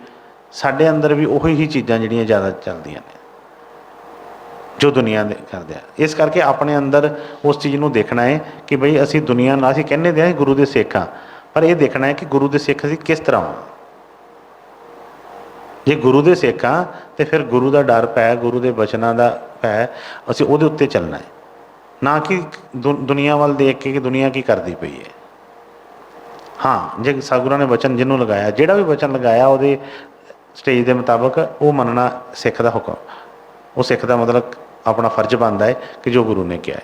ਸਾਡੇ ਅੰਦਰ ਵੀ ਉਹੀ ਹੀ ਚੀਜ਼ਾਂ ਜਿਹੜੀਆਂ ਜ਼ਿਆਦਾ ਚੱਲਦੀਆਂ ਨੇ ਜੋ ਦੁਨੀਆ ਦੇ ਕਰਦੇ ਆ। ਇਸ ਕਰਕੇ ਆਪਣੇ ਅੰਦਰ ਉਸ ਚੀਜ਼ ਨੂੰ ਦੇਖਣਾ ਹੈ ਕਿ ਬਈ ਅਸੀਂ ਦੁਨੀਆ ਨਾਲ, ਅਸੀਂ ਕਹਿੰਦੇ ਹਾਂ ਗੁਰੂ ਦੇ ਸਿੱਖ ਹਾਂ, ਪਰ ਇਹ ਦੇਖਣਾ ਹੈ ਕਿ ਗੁਰੂ ਦੇ ਸਿੱਖ ਅਸੀਂ ਕਿਸ ਤਰ੍ਹਾਂ ਹਾਂ। ਜੇ ਗੁਰੂ ਦੇ ਸਿੱਖ ਹਾਂ ਤਾਂ ਫਿਰ ਗੁਰੂ ਦਾ ਡਰ ਪੈ, ਗੁਰੂ ਦੇ ਬਚਨਾਂ ਦਾ ਪੈ, ਅਸੀਂ ਉਹਦੇ ਉੱਤੇ ਚੱਲਣਾ ਹੈ, ਨਾ ਕਿ ਦੁਨੀਆ ਵੱਲ ਦੇਖ ਕੇ ਕਿ ਦੁਨੀਆ ਕੀ ਕਰਦੀ ਪਈ ਹੈ। ਹਾਂ, ਜੇ ਸਤਿਗੁਰਾਂ ਨੇ ਬਚਨ ਜਿਹਨੂੰ ਲਗਾਇਆ, ਜਿਹੜਾ ਵੀ ਬਚਨ ਲਗਾਇਆ, ਉਹਦੇ ਸਟੇਜ ਦੇ ਮੁਤਾਬਕ ਉਹ ਮੰਨਣਾ ਸਿੱਖ ਦਾ ਹੁਕਮ, ਉਹ ਸਿੱਖ ਦਾ ਮਤਲਬ ਆਪਣਾ ਫਰਜ਼ ਬਣਦਾ ਹੈ ਕਿ ਜੋ ਗੁਰੂ ਨੇ ਕਿਹਾ ਹੈ।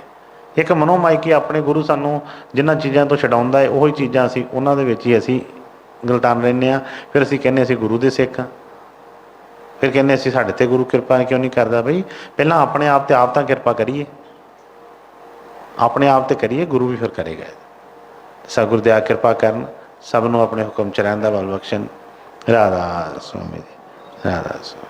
ਇੱਕ ਮਨੋਮਾਇਕੀ ਆਪਣੇ ਗੁਰੂ ਸਾਨੂੰ ਜਿਨ੍ਹਾਂ ਚੀਜ਼ਾਂ ਤੋਂ ਛਡਾਉਂਦਾ ਹੈ, ਉਹੀ ਚੀਜ਼ਾਂ ਅਸੀਂ ਉਹਨਾਂ ਦੇ ਵਿੱਚ ਹੀ ਅਸੀਂ ਗਲਤਾਨ ਰਹਿੰਦੇ ਹਾਂ। ਫਿਰ ਅਸੀਂ ਕਹਿੰਦੇ ਅਸੀਂ ਗੁਰੂ ਦੇ ਸਿੱਖ ਹਾਂ, ਫਿਰ ਕਹਿੰਦੇ ਅਸੀਂ ਸਾਡੇ 'ਤੇ ਗੁਰੂ ਕਿਰਪਾ ਕਿਉਂ ਨਹੀਂ ਕਰਦਾ। ਬਈ ਪਹਿਲਾਂ ਆਪਣੇ ਆਪ 'ਤੇ ਆਪ ਤਾਂ ਕਿਰਪਾ ਕਰੀਏ, ਆਪਣੇ ਆਪ 'ਤੇ ਕਰੀਏ, ਗੁਰੂ ਵੀ ਫਿਰ ਕਰੇਗਾ। ਸਤਿਗੁਰ ਦਇਆ ਕਿਰਪਾ ਕਰਨ, ਸਭ ਨੂੰ ਆਪਣੇ ਹੁਕਮ 'ਚ ਰਹਿਣ ਦਾ ਬਲ ਬਖਸ਼ਣ। ਰਾਧਾ ਸੁਆਮੀ ਜੀ, ਰਾਧਾ ਸੁਆਮੀ।